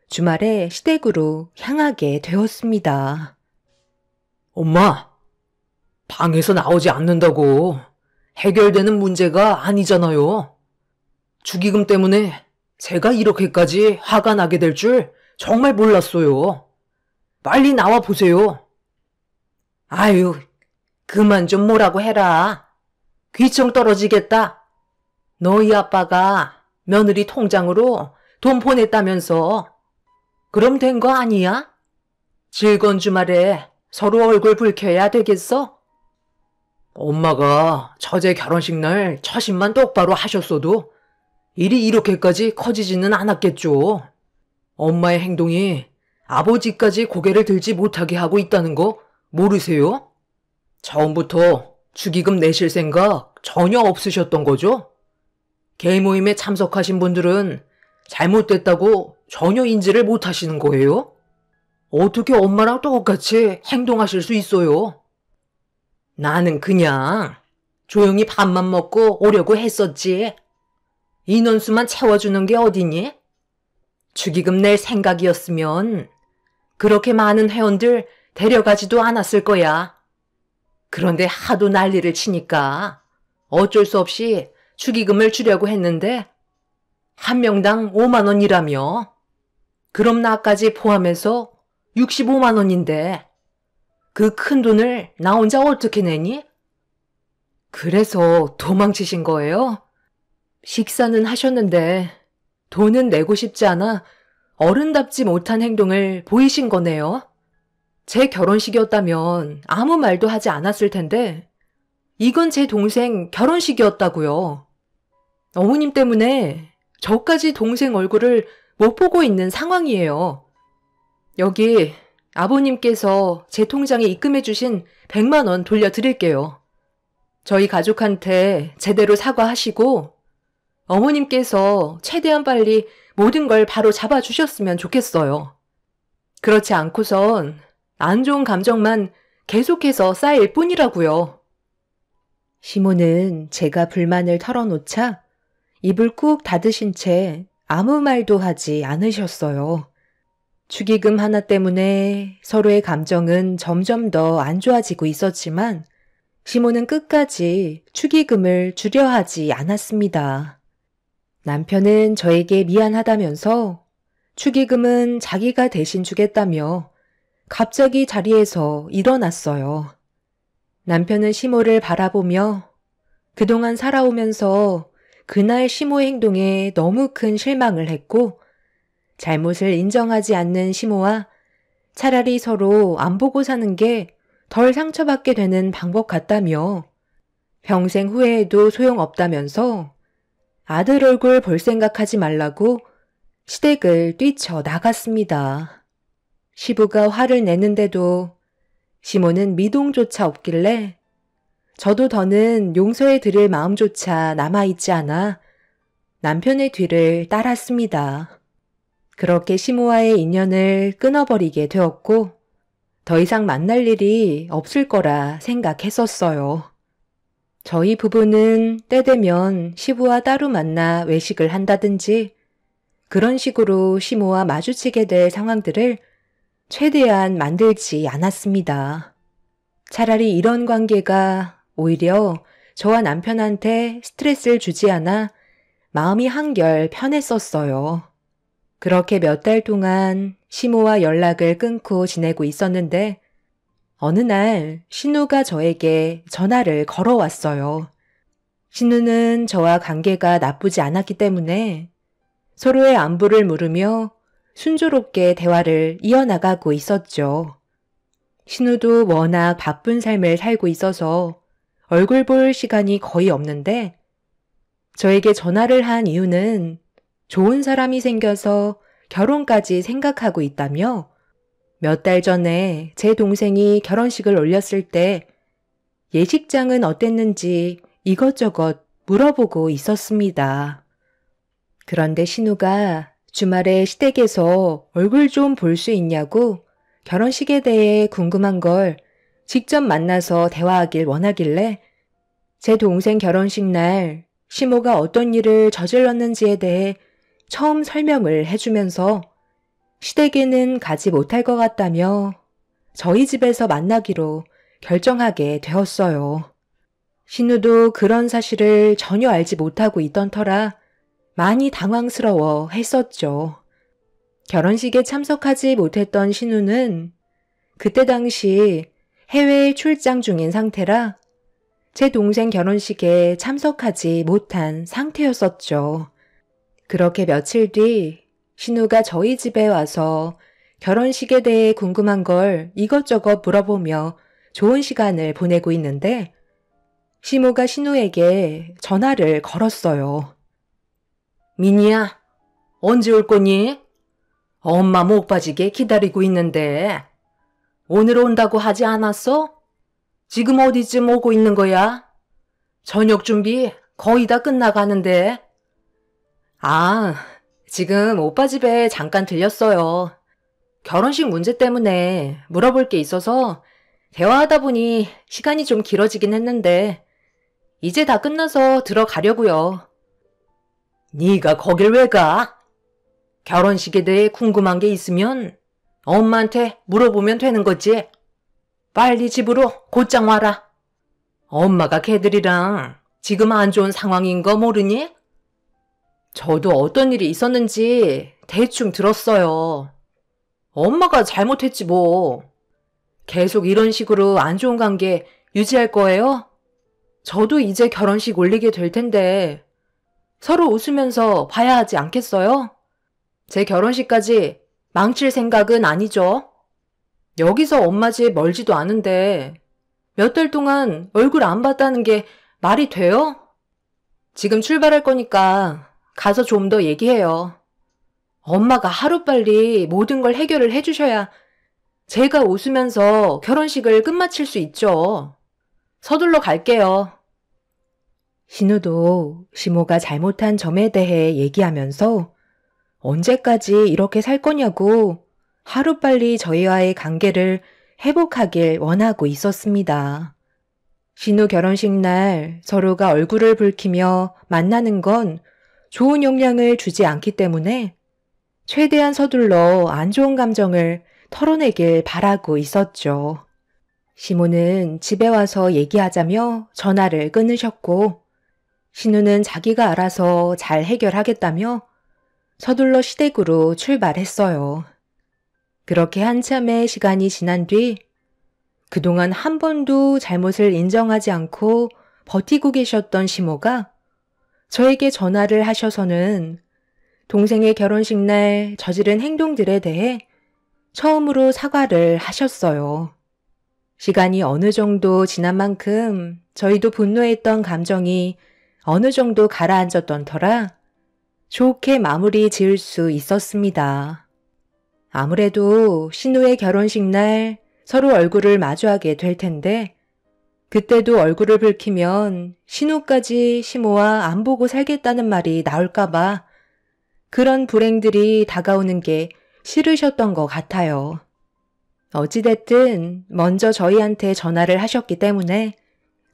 주말에 시댁으로 향하게 되었습니다. 엄마, 방에서 나오지 않는다고 해결되는 문제가 아니잖아요. 축의금 때문에 제가 이렇게까지 화가 나게 될 줄 정말 몰랐어요. 빨리 나와 보세요. 아유, 그만 좀 뭐라고 해라. 귀청 떨어지겠다. 너희 아빠가 며느리 통장으로 돈 보냈다면서. 그럼 된 거 아니야? 즐거운 주말에 서로 얼굴 붉혀야 되겠어? 엄마가 처제 결혼식 날 처신만 똑바로 하셨어도 일이 이렇게까지 커지지는 않았겠죠. 엄마의 행동이 아버지까지 고개를 들지 못하게 하고 있다는 거 모르세요? 처음부터 축의금 내실 생각 전혀 없으셨던 거죠? 개모임에 참석하신 분들은 잘못됐다고 전혀 인지를 못하시는 거예요? 어떻게 엄마랑 똑같이 행동하실 수 있어요? 나는 그냥 조용히 밥만 먹고 오려고 했었지. 인원수만 채워주는 게 어디니? 축의금 낼 생각이었으면 그렇게 많은 회원들 데려가지도 않았을 거야. 그런데 하도 난리를 치니까 어쩔 수 없이 축의금을 주려고 했는데 한 명당 5만 원이라며. 그럼 나까지 포함해서 65만 원인데 그 큰 돈을 나 혼자 어떻게 내니? 그래서 도망치신 거예요? 식사는 하셨는데 돈은 내고 싶지 않아 어른답지 못한 행동을 보이신 거네요. 제 결혼식이었다면 아무 말도 하지 않았을 텐데 이건 제 동생 결혼식이었다고요. 어머님 때문에 저까지 동생 얼굴을 못 보고 있는 상황이에요. 여기 아버님께서 제 통장에 입금해 주신 100만 원 돌려드릴게요. 저희 가족한테 제대로 사과하시고 어머님께서 최대한 빨리 모든 걸 바로 잡아주셨으면 좋겠어요. 그렇지 않고선 안 좋은 감정만 계속해서 쌓일 뿐이라고요. 시모는 제가 불만을 털어놓자 입을 꾹 닫으신 채 아무 말도 하지 않으셨어요. 축의금 하나 때문에 서로의 감정은 점점 더 안 좋아지고 있었지만 시모는 끝까지 축의금을 주려 하지 않았습니다. 남편은 저에게 미안하다면서 축의금은 자기가 대신 주겠다며 갑자기 자리에서 일어났어요. 남편은 시모를 바라보며 그동안 살아오면서 그날 시모의 행동에 너무 큰 실망을 했고 잘못을 인정하지 않는 시모와 차라리 서로 안 보고 사는 게 덜 상처받게 되는 방법 같다며 평생 후회해도 소용없다면서 아들 얼굴 볼 생각하지 말라고 시댁을 뛰쳐 나갔습니다. 시부가 화를 내는데도 시모는 미동조차 없길래 저도 더는 용서해 드릴 마음조차 남아있지 않아 남편의 뒤를 따랐습니다. 그렇게 시모와의 인연을 끊어버리게 되었고 더 이상 만날 일이 없을 거라 생각했었어요. 저희 부부는 때 되면 시부와 따로 만나 외식을 한다든지 그런 식으로 시모와 마주치게 될 상황들을 최대한 만들지 않았습니다. 차라리 이런 관계가 오히려 저와 남편한테 스트레스를 주지 않아 마음이 한결 편했었어요. 그렇게 몇 달 동안 시모와 연락을 끊고 지내고 있었는데 어느 날 신우가 저에게 전화를 걸어왔어요. 신우는 저와 관계가 나쁘지 않았기 때문에 서로의 안부를 물으며 순조롭게 대화를 이어나가고 있었죠. 신우도 워낙 바쁜 삶을 살고 있어서 얼굴 볼 시간이 거의 없는데 저에게 전화를 한 이유는 좋은 사람이 생겨서 결혼까지 생각하고 있다며 몇 달 전에 제 동생이 결혼식을 올렸을 때 예식장은 어땠는지 이것저것 물어보고 있었습니다. 그런데 신우가 주말에 시댁에서 얼굴 좀 볼 수 있냐고 결혼식에 대해 궁금한 걸 직접 만나서 대화하길 원하길래 제 동생 결혼식 날 시모가 어떤 일을 저질렀는지에 대해 처음 설명을 해주면서 시댁에는 가지 못할 것 같다며 저희 집에서 만나기로 결정하게 되었어요. 신우도 그런 사실을 전혀 알지 못하고 있던 터라 많이 당황스러워 했었죠. 결혼식에 참석하지 못했던 신우는 그때 당시 해외에 출장 중인 상태라 제 동생 결혼식에 참석하지 못한 상태였었죠. 그렇게 며칠 뒤 신우가 저희 집에 와서 결혼식에 대해 궁금한 걸 이것저것 물어보며 좋은 시간을 보내고 있는데 시모가 신우에게 전화를 걸었어요. 미니야, 언제 올 거니? 엄마 목 빠지게 기다리고 있는데. 오늘 온다고 하지 않았어? 지금 어디쯤 오고 있는 거야? 저녁 준비 거의 다 끝나가는데. 아, 지금 오빠 집에 잠깐 들렸어요. 결혼식 문제 때문에 물어볼 게 있어서 대화하다 보니 시간이 좀 길어지긴 했는데 이제 다 끝나서 들어가려고요. 네가 거길 왜 가? 결혼식에 대해 궁금한 게 있으면 엄마한테 물어보면 되는 거지. 빨리 집으로 곧장 와라. 엄마가 걔들이랑 지금 안 좋은 상황인 거 모르니? 저도 어떤 일이 있었는지 대충 들었어요. 엄마가 잘못했지 뭐. 계속 이런 식으로 안 좋은 관계 유지할 거예요? 저도 이제 결혼식 올리게 될 텐데 서로 웃으면서 봐야 하지 않겠어요? 제 결혼식까지 망칠 생각은 아니죠. 여기서 엄마 집 멀지도 않은데 몇 달 동안 얼굴 안 봤다는 게 말이 돼요? 지금 출발할 거니까 가서 좀 더 얘기해요. 엄마가 하루빨리 모든 걸 해결을 해주셔야 제가 웃으면서 결혼식을 끝마칠 수 있죠. 서둘러 갈게요. 신우도 시모가 잘못한 점에 대해 얘기하면서 언제까지 이렇게 살 거냐고 하루빨리 저희와의 관계를 회복하길 원하고 있었습니다. 신우 결혼식 날 서로가 얼굴을 붉히며 만나는 건 좋은 영향을 주지 않기 때문에 최대한 서둘러 안 좋은 감정을 털어내길 바라고 있었죠. 시모는 집에 와서 얘기하자며 전화를 끊으셨고 신우는 자기가 알아서 잘 해결하겠다며 서둘러 시댁으로 출발했어요. 그렇게 한참의 시간이 지난 뒤 그동안 한 번도 잘못을 인정하지 않고 버티고 계셨던 시모가 저에게 전화를 하셔서는 동생의 결혼식 날 저지른 행동들에 대해 처음으로 사과를 하셨어요. 시간이 어느 정도 지난 만큼 저희도 분노했던 감정이 어느 정도 가라앉았던 터라 좋게 마무리 지을 수 있었습니다. 아무래도 신우의 결혼식 날 서로 얼굴을 마주하게 될 텐데 그때도 얼굴을 붉히면 신우까지 시모와 안 보고 살겠다는 말이 나올까봐 그런 불행들이 다가오는 게 싫으셨던 것 같아요. 어찌됐든 먼저 저희한테 전화를 하셨기 때문에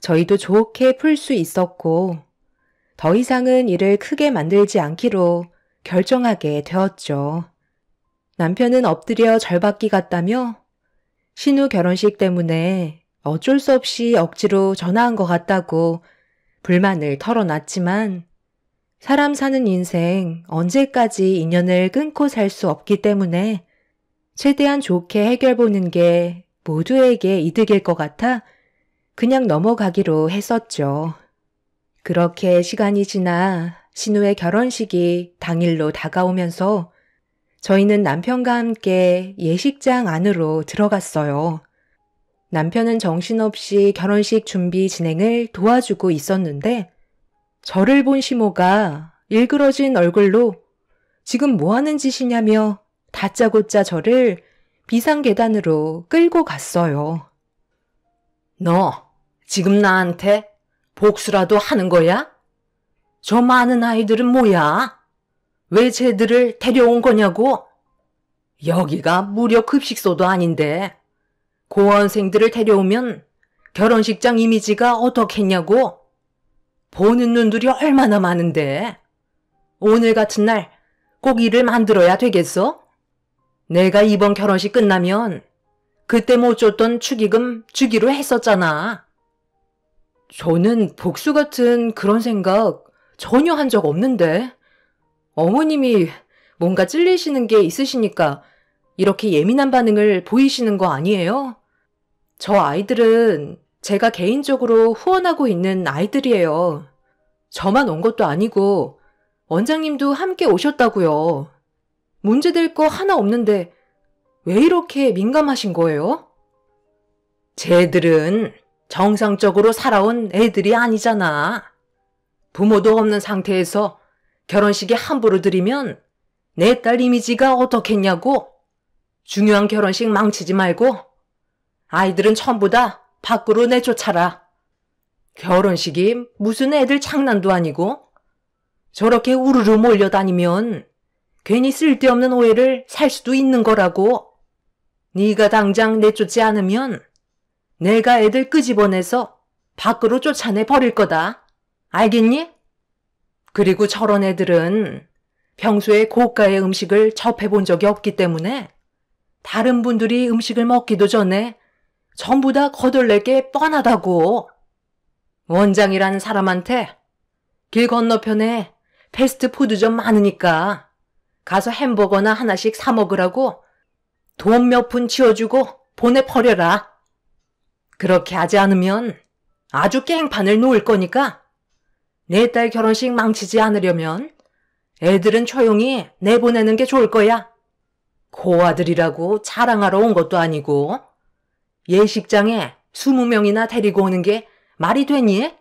저희도 좋게 풀 수 있었고 더 이상은 일을 크게 만들지 않기로 결정하게 되었죠. 남편은 엎드려 절받기 같다며 신우 결혼식 때문에 어쩔 수 없이 억지로 전화한 것 같다고 불만을 털어놨지만 사람 사는 인생 언제까지 인연을 끊고 살 수 없기 때문에 최대한 좋게 해결 보는 게 모두에게 이득일 것 같아 그냥 넘어가기로 했었죠. 그렇게 시간이 지나 신우의 결혼식이 당일로 다가오면서 저희는 남편과 함께 예식장 안으로 들어갔어요. 남편은 정신없이 결혼식 준비 진행을 도와주고 있었는데 저를 본 시모가 일그러진 얼굴로 지금 뭐 하는 짓이냐며 다짜고짜 저를 비상계단으로 끌고 갔어요. 너 지금 나한테 복수라도 하는 거야? 저 많은 아이들은 뭐야? 왜 쟤들을 데려온 거냐고? 여기가 무료 급식소도 아닌데 고원생들을 데려오면 결혼식장 이미지가 어떻겠냐고? 보는 눈들이 얼마나 많은데 오늘 같은 날 꼭 일을 만들어야 되겠어? 내가 이번 결혼식 끝나면 그때 못 줬던 축의금 주기로 했었잖아. 저는 복수 같은 그런 생각 전혀 한 적 없는데 어머님이 뭔가 찔리시는 게 있으시니까 이렇게 예민한 반응을 보이시는 거 아니에요? 저 아이들은 제가 개인적으로 후원하고 있는 아이들이에요. 저만 온 것도 아니고 원장님도 함께 오셨다고요. 문제될 거 하나 없는데 왜 이렇게 민감하신 거예요? 쟤들은 정상적으로 살아온 애들이 아니잖아. 부모도 없는 상태에서 결혼식에 함부로 들이면 내 딸 이미지가 어떻겠냐고. 중요한 결혼식 망치지 말고 아이들은 전부 다 밖으로 내쫓아라. 결혼식이 무슨 애들 장난도 아니고 저렇게 우르르 몰려다니면 괜히 쓸데없는 오해를 살 수도 있는 거라고. 네가 당장 내쫓지 않으면 내가 애들 끄집어내서 밖으로 쫓아내 버릴 거다. 알겠니? 그리고 저런 애들은 평소에 고가의 음식을 접해본 적이 없기 때문에 다른 분들이 음식을 먹기도 전에 전부 다 거덜낼 게 뻔하다고. 원장이라는 사람한테 길 건너편에 패스트푸드점 많으니까 가서 햄버거나 하나씩 사 먹으라고 돈 몇 푼 지어주고 보내버려라. 그렇게 하지 않으면 아주 깽판을 놓을 거니까 내 딸 결혼식 망치지 않으려면 애들은 조용히 내보내는 게 좋을 거야. 고아들이라고 자랑하러 온 것도 아니고 예식장에 20명이나 데리고 오는 게 말이 되니?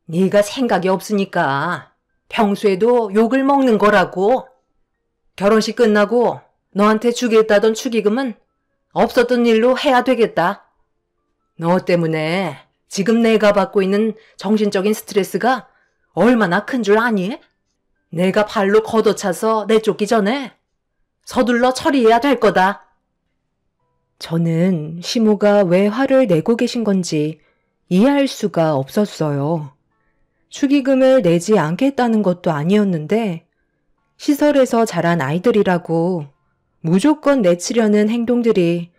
네가 생각이 없으니까 평소에도 욕을 먹는 거라고. 결혼식 끝나고 너한테 주겠다던 축의금은 없었던 일로 해야 되겠다. 너 때문에 지금 내가 받고 있는 정신적인 스트레스가 얼마나 큰 줄 아니? 내가 발로 걷어차서 내쫓기 전에 서둘러 처리해야 될 거다. 저는 시모가 왜 화를 내고 계신 건지 이해할 수가 없었어요. 축의금을 내지 않겠다는 것도 아니었는데 시설에서 자란 아이들이라고 무조건 내치려는 행동들이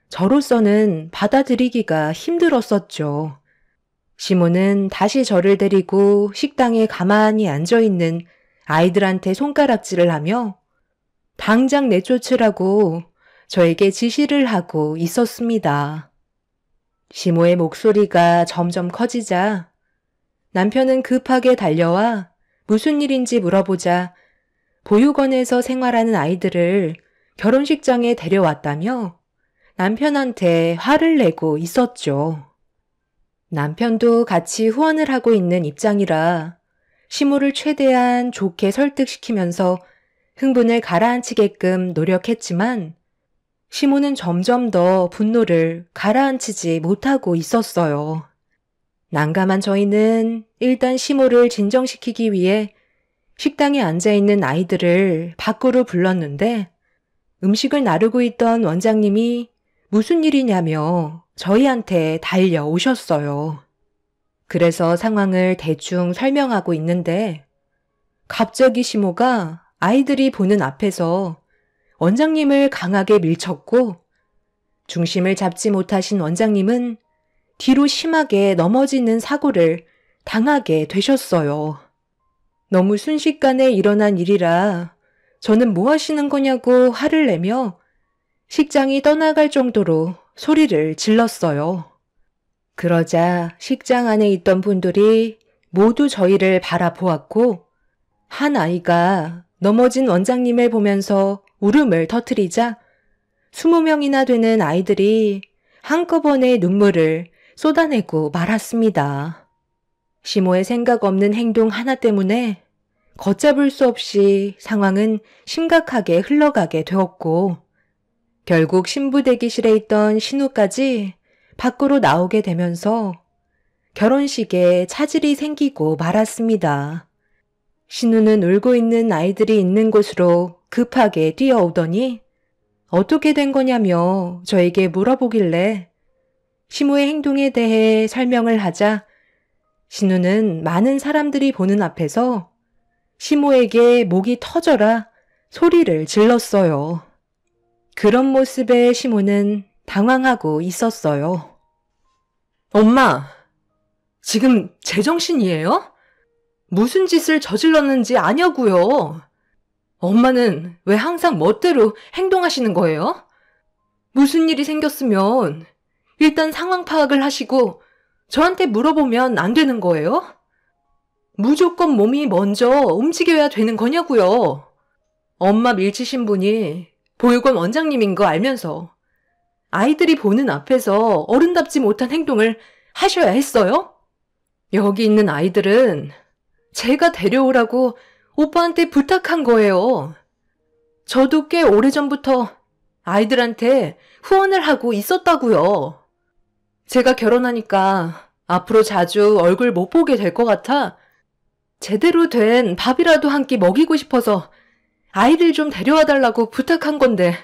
저로서는 받아들이기가 힘들었었죠. 시모는 다시 저를 데리고 식당에 가만히 앉아있는 아이들한테 손가락질을 하며 당장 내쫓으라고 저에게 지시를 하고 있었습니다. 시모의 목소리가 점점 커지자 남편은 급하게 달려와 무슨 일인지 물어보자 보육원에서 생활하는 아이들을 결혼식장에 데려왔다며 남편한테 화를 내고 있었죠. 남편도 같이 후원을 하고 있는 입장이라 시모를 최대한 좋게 설득시키면서 흥분을 가라앉히게끔 노력했지만 시모는 점점 더 분노를 가라앉히지 못하고 있었어요. 난감한 저희는 일단 시모를 진정시키기 위해 식당에 앉아있는 아이들을 밖으로 불렀는데 음식을 나르고 있던 원장님이 무슨 일이냐며 저희한테 달려오셨어요. 그래서 상황을 대충 설명하고 있는데 갑자기 시모가 아이들이 보는 앞에서 원장님을 강하게 밀쳤고 중심을 잡지 못하신 원장님은 뒤로 심하게 넘어지는 사고를 당하게 되셨어요. 너무 순식간에 일어난 일이라 저는 뭐 하시는 거냐고 화를 내며 식장이 떠나갈 정도로 소리를 질렀어요. 그러자 식장 안에 있던 분들이 모두 저희를 바라보았고 한 아이가 넘어진 원장님을 보면서 울음을 터뜨리자 20명이나 되는 아이들이 한꺼번에 눈물을 쏟아내고 말았습니다. 시모의 생각 없는 행동 하나 때문에 걷잡을 수 없이 상황은 심각하게 흘러가게 되었고 결국 신부 대기실에 있던 신우까지 밖으로 나오게 되면서 결혼식에 차질이 생기고 말았습니다. 신우는 울고 있는 아이들이 있는 곳으로 급하게 뛰어오더니 어떻게 된 거냐며 저에게 물어보길래 시모의 행동에 대해 설명을 하자 신우는 많은 사람들이 보는 앞에서 시모에게 목이 터져라 소리를 질렀어요. 그런 모습에 시모는 당황하고 있었어요. 엄마, 지금 제정신이에요? 무슨 짓을 저질렀는지 아냐고요. 엄마는 왜 항상 멋대로 행동하시는 거예요? 무슨 일이 생겼으면 일단 상황 파악을 하시고 저한테 물어보면 안 되는 거예요? 무조건 몸이 먼저 움직여야 되는 거냐고요. 엄마 밀치신 분이 보육원 원장님인 거 알면서 아이들이 보는 앞에서 어른답지 못한 행동을 하셔야 했어요? 여기 있는 아이들은 제가 데려오라고 오빠한테 부탁한 거예요. 저도 꽤 오래전부터 아이들한테 후원을 하고 있었다고요. 제가 결혼하니까 앞으로 자주 얼굴 못 보게 될 것 같아 제대로 된 밥이라도 한 끼 먹이고 싶어서 아이들 좀 데려와 달라고 부탁한 건데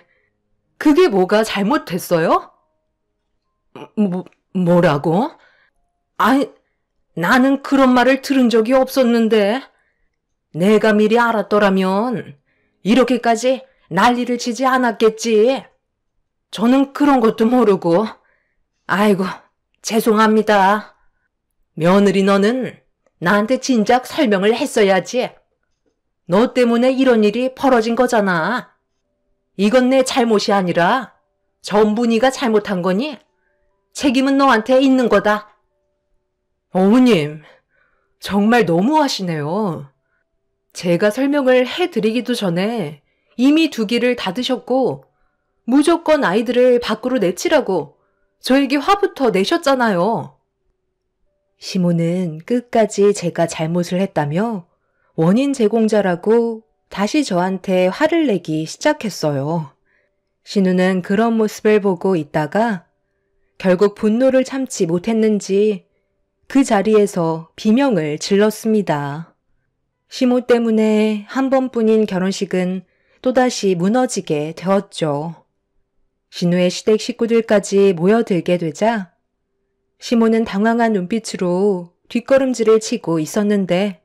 그게 뭐가 잘못됐어요? 뭐라고? 아니, 나는 그런 말을 들은 적이 없었는데 내가 미리 알았더라면 이렇게까지 난리를 치지 않았겠지. 저는 그런 것도 모르고 아이고 죄송합니다. 며느리 너는 나한테 진작 설명을 했어야지. 너 때문에 이런 일이 벌어진 거잖아. 이건 내 잘못이 아니라 전부 네가 잘못한 거니 책임은 너한테 있는 거다. 어머님, 정말 너무하시네요. 제가 설명을 해드리기도 전에 이미 두 귀를 닫으셨고 무조건 아이들을 밖으로 내치라고 저에게 화부터 내셨잖아요. 시모는 끝까지 제가 잘못을 했다며 원인 제공자라고 다시 저한테 화를 내기 시작했어요. 신우는 그런 모습을 보고 있다가 결국 분노를 참지 못했는지 그 자리에서 비명을 질렀습니다. 시모 때문에 한 번뿐인 결혼식은 또다시 무너지게 되었죠. 신우의 시댁 식구들까지 모여들게 되자 시모는 당황한 눈빛으로 뒷걸음질을 치고 있었는데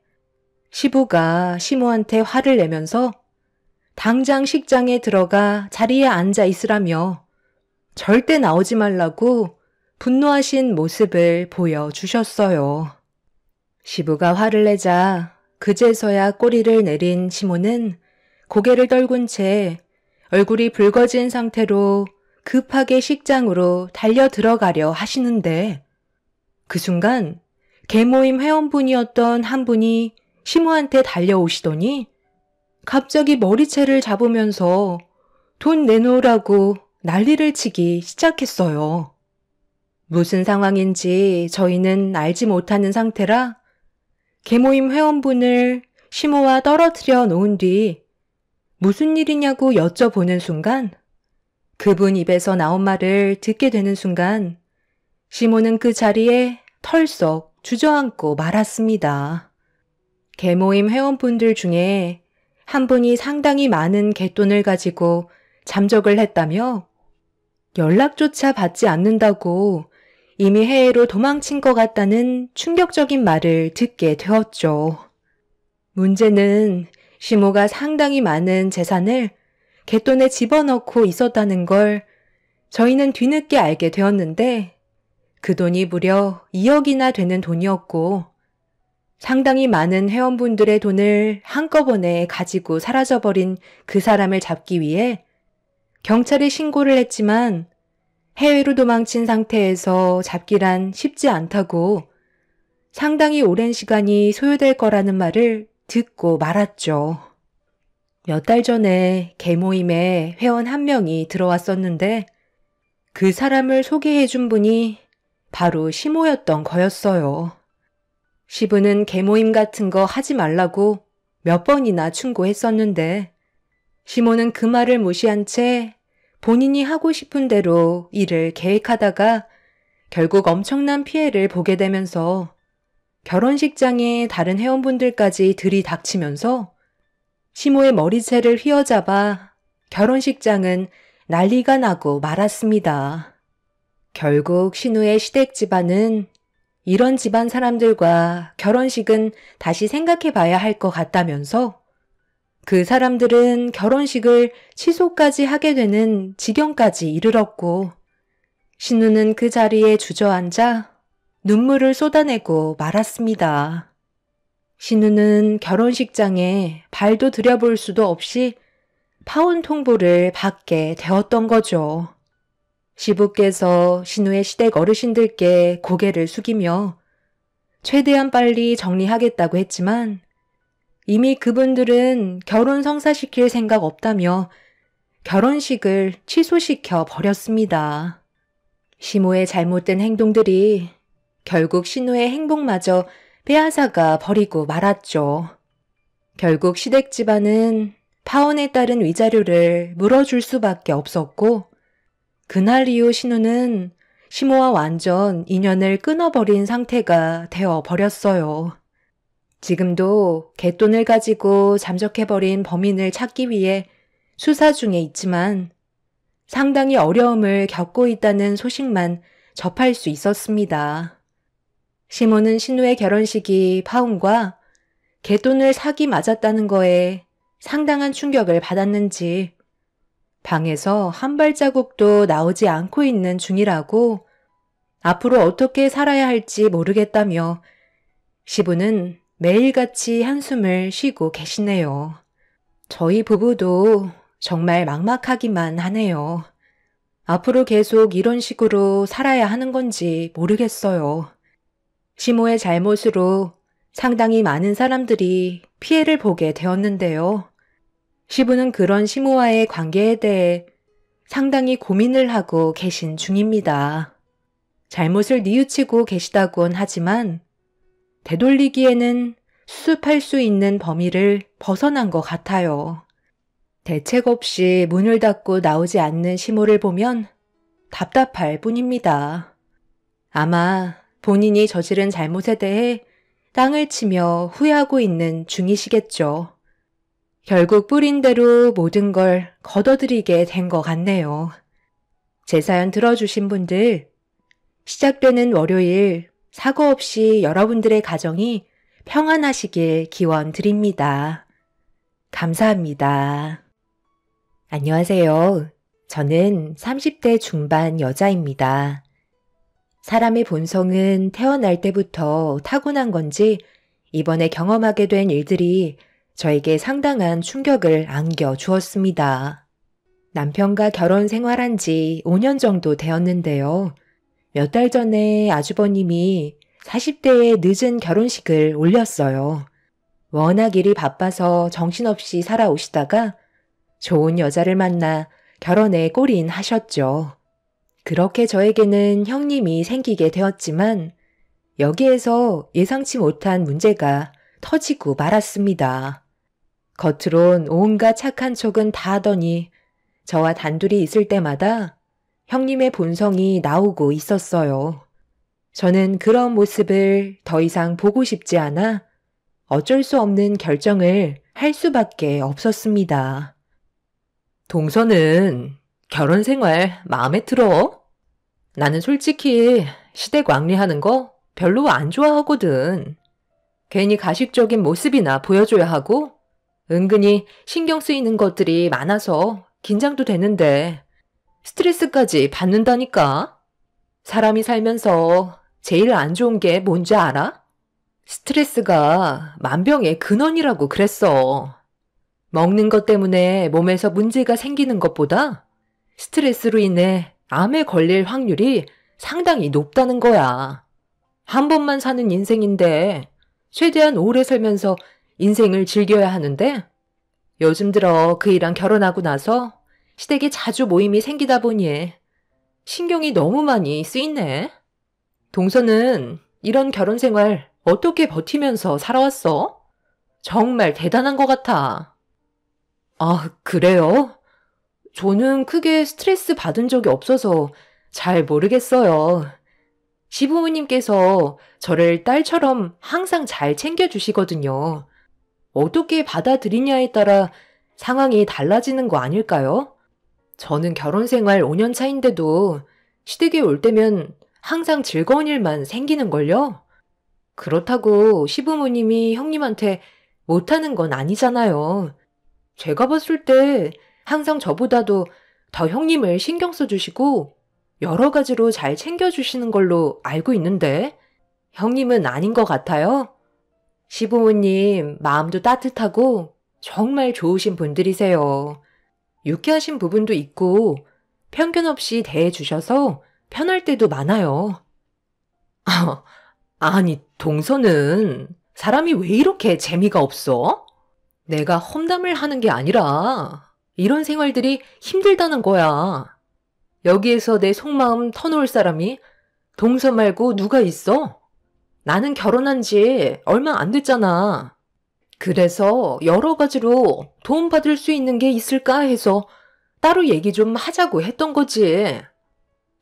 시부가 시모한테 화를 내면서 당장 식장에 들어가 자리에 앉아 있으라며 절대 나오지 말라고 분노하신 모습을 보여주셨어요. 시부가 화를 내자 그제서야 꼬리를 내린 시모는 고개를 떨군 채 얼굴이 붉어진 상태로 급하게 식장으로 달려 들어가려 하시는데 그 순간 계모임 회원분이었던 한 분이 시모한테 달려오시더니 갑자기 머리채를 잡으면서 돈 내놓으라고 난리를 치기 시작했어요. 무슨 상황인지 저희는 알지 못하는 상태라 계모임 회원분을 시모와 떨어뜨려 놓은 뒤 무슨 일이냐고 여쭤보는 순간 그분 입에서 나온 말을 듣게 되는 순간 시모는 그 자리에 털썩 주저앉고 말았습니다. 계모임 회원분들 중에 한 분이 상당히 많은 갯돈을 가지고 잠적을 했다며 연락조차 받지 않는다고 이미 해외로 도망친 것 같다는 충격적인 말을 듣게 되었죠. 문제는 시모가 상당히 많은 재산을 갯돈에 집어넣고 있었다는 걸 저희는 뒤늦게 알게 되었는데 그 돈이 무려 2억이나 되는 돈이었고 상당히 많은 회원분들의 돈을 한꺼번에 가지고 사라져버린 그 사람을 잡기 위해 경찰에 신고를 했지만 해외로 도망친 상태에서 잡기란 쉽지 않다고 상당히 오랜 시간이 소요될 거라는 말을 듣고 말았죠. 몇 달 전에 계모임에 회원 한 명이 들어왔었는데 그 사람을 소개해준 분이 바로 시모였던 거였어요. 시부는 계모임 같은 거 하지 말라고 몇 번이나 충고했었는데 시모는 그 말을 무시한 채 본인이 하고 싶은 대로 일을 계획하다가 결국 엄청난 피해를 보게 되면서 결혼식장에 다른 회원분들까지 들이닥치면서 시모의 머리채를 휘어잡아 결혼식장은 난리가 나고 말았습니다. 결국 신우의 시댁 집안은 이런 집안 사람들과 결혼식은 다시 생각해 봐야 할 것 같다면서 그 사람들은 결혼식을 취소까지 하게 되는 지경까지 이르렀고 신우는 그 자리에 주저앉아 눈물을 쏟아내고 말았습니다. 신우는 결혼식장에 발도 들여볼 수도 없이 파혼 통보를 받게 되었던 거죠. 시부께서 신우의 시댁 어르신들께 고개를 숙이며 최대한 빨리 정리하겠다고 했지만 이미 그분들은 결혼 성사시킬 생각 없다며 결혼식을 취소시켜 버렸습니다. 시모의 잘못된 행동들이 결국 신우의 행복마저 빼앗아가 버리고 말았죠. 결국 시댁 집안은 파혼에 따른 위자료를 물어줄 수밖에 없었고 그날 이후 신우는 시모와 완전 인연을 끊어버린 상태가 되어 버렸어요. 지금도 갯돈을 가지고 잠적해버린 범인을 찾기 위해 수사 중에 있지만 상당히 어려움을 겪고 있다는 소식만 접할 수 있었습니다. 시모는 신우의 결혼식이 파혼과 갯돈을 사기 맞았다는 거에 상당한 충격을 받았는지 방에서 한 발자국도 나오지 않고 있는 중이라고 앞으로 어떻게 살아야 할지 모르겠다며 시부는 매일같이 한숨을 쉬고 계시네요. 저희 부부도 정말 막막하기만 하네요. 앞으로 계속 이런 식으로 살아야 하는 건지 모르겠어요. 시모의 잘못으로 상당히 많은 사람들이 피해를 보게 되었는데요. 시부는 그런 시모와의 관계에 대해 상당히 고민을 하고 계신 중입니다. 잘못을 뉘우치고 계시다곤 하지만 되돌리기에는 수습할 수 있는 범위를 벗어난 것 같아요. 대책 없이 문을 닫고 나오지 않는 시모를 보면 답답할 뿐입니다. 아마 본인이 저지른 잘못에 대해 땅을 치며 후회하고 있는 중이시겠죠. 결국 뿌린 대로 모든 걸 걷어들이게 된 것 같네요. 제 사연 들어주신 분들, 시작되는 월요일 사고 없이 여러분들의 가정이 평안하시길 기원 드립니다. 감사합니다. 안녕하세요. 저는 30대 중반 여자입니다. 사람의 본성은 태어날 때부터 타고난 건지 이번에 경험하게 된 일들이 저에게 상당한 충격을 안겨주었습니다. 남편과 결혼 생활한 지 5년 정도 되었는데요. 몇 달 전에 아주버님이 40대의 늦은 결혼식을 올렸어요. 워낙 일이 바빠서 정신없이 살아오시다가 좋은 여자를 만나 결혼에 골인하셨죠. 그렇게 저에게는 형님이 생기게 되었지만 여기에서 예상치 못한 문제가 터지고 말았습니다. 겉으론 온갖 착한 척은 다 하더니 저와 단둘이 있을 때마다 형님의 본성이 나오고 있었어요. 저는 그런 모습을 더 이상 보고 싶지 않아 어쩔 수 없는 결정을 할 수밖에 없었습니다. 동서는 결혼 생활 마음에 들어? 나는 솔직히 시댁 왕래하는 거 별로 안 좋아하거든. 괜히 가식적인 모습이나 보여줘야 하고 은근히 신경 쓰이는 것들이 많아서 긴장도 되는데 스트레스까지 받는다니까. 사람이 살면서 제일 안 좋은 게 뭔지 알아? 스트레스가 만병의 근원이라고 그랬어. 먹는 것 때문에 몸에서 문제가 생기는 것보다 스트레스로 인해 암에 걸릴 확률이 상당히 높다는 거야. 한 번만 사는 인생인데 최대한 오래 살면서 인생을 즐겨야 하는데 요즘 들어 그이랑 결혼하고 나서 시댁에 자주 모임이 생기다 보니 신경이 너무 많이 쓰이네. 동서는 이런 결혼 생활 어떻게 버티면서 살아왔어? 정말 대단한 것 같아. 아, 그래요? 저는 크게 스트레스 받은 적이 없어서 잘 모르겠어요. 시부모님께서 저를 딸처럼 항상 잘 챙겨주시거든요. 어떻게 받아들이냐에 따라 상황이 달라지는 거 아닐까요? 저는 결혼 생활 5년 차인데도 시댁에 올 때면 항상 즐거운 일만 생기는걸요? 그렇다고 시부모님이 형님한테 못하는 건 아니잖아요. 제가 봤을 때 항상 저보다도 더 형님을 신경 써주시고 여러 가지로 잘 챙겨주시는 걸로 알고 있는데 형님은 아닌 것 같아요. 시부모님 마음도 따뜻하고 정말 좋으신 분들이세요. 유쾌하신 부분도 있고 편견 없이 대해주셔서 편할 때도 많아요. 아니, 동서는 사람이 왜 이렇게 재미가 없어? 내가 험담을 하는 게 아니라 이런 생활들이 힘들다는 거야. 여기에서 내 속마음 터놓을 사람이 동서 말고 누가 있어? 나는 결혼한 지 얼마 안 됐잖아. 그래서 여러 가지로 도움받을 수 있는 게 있을까 해서 따로 얘기 좀 하자고 했던 거지.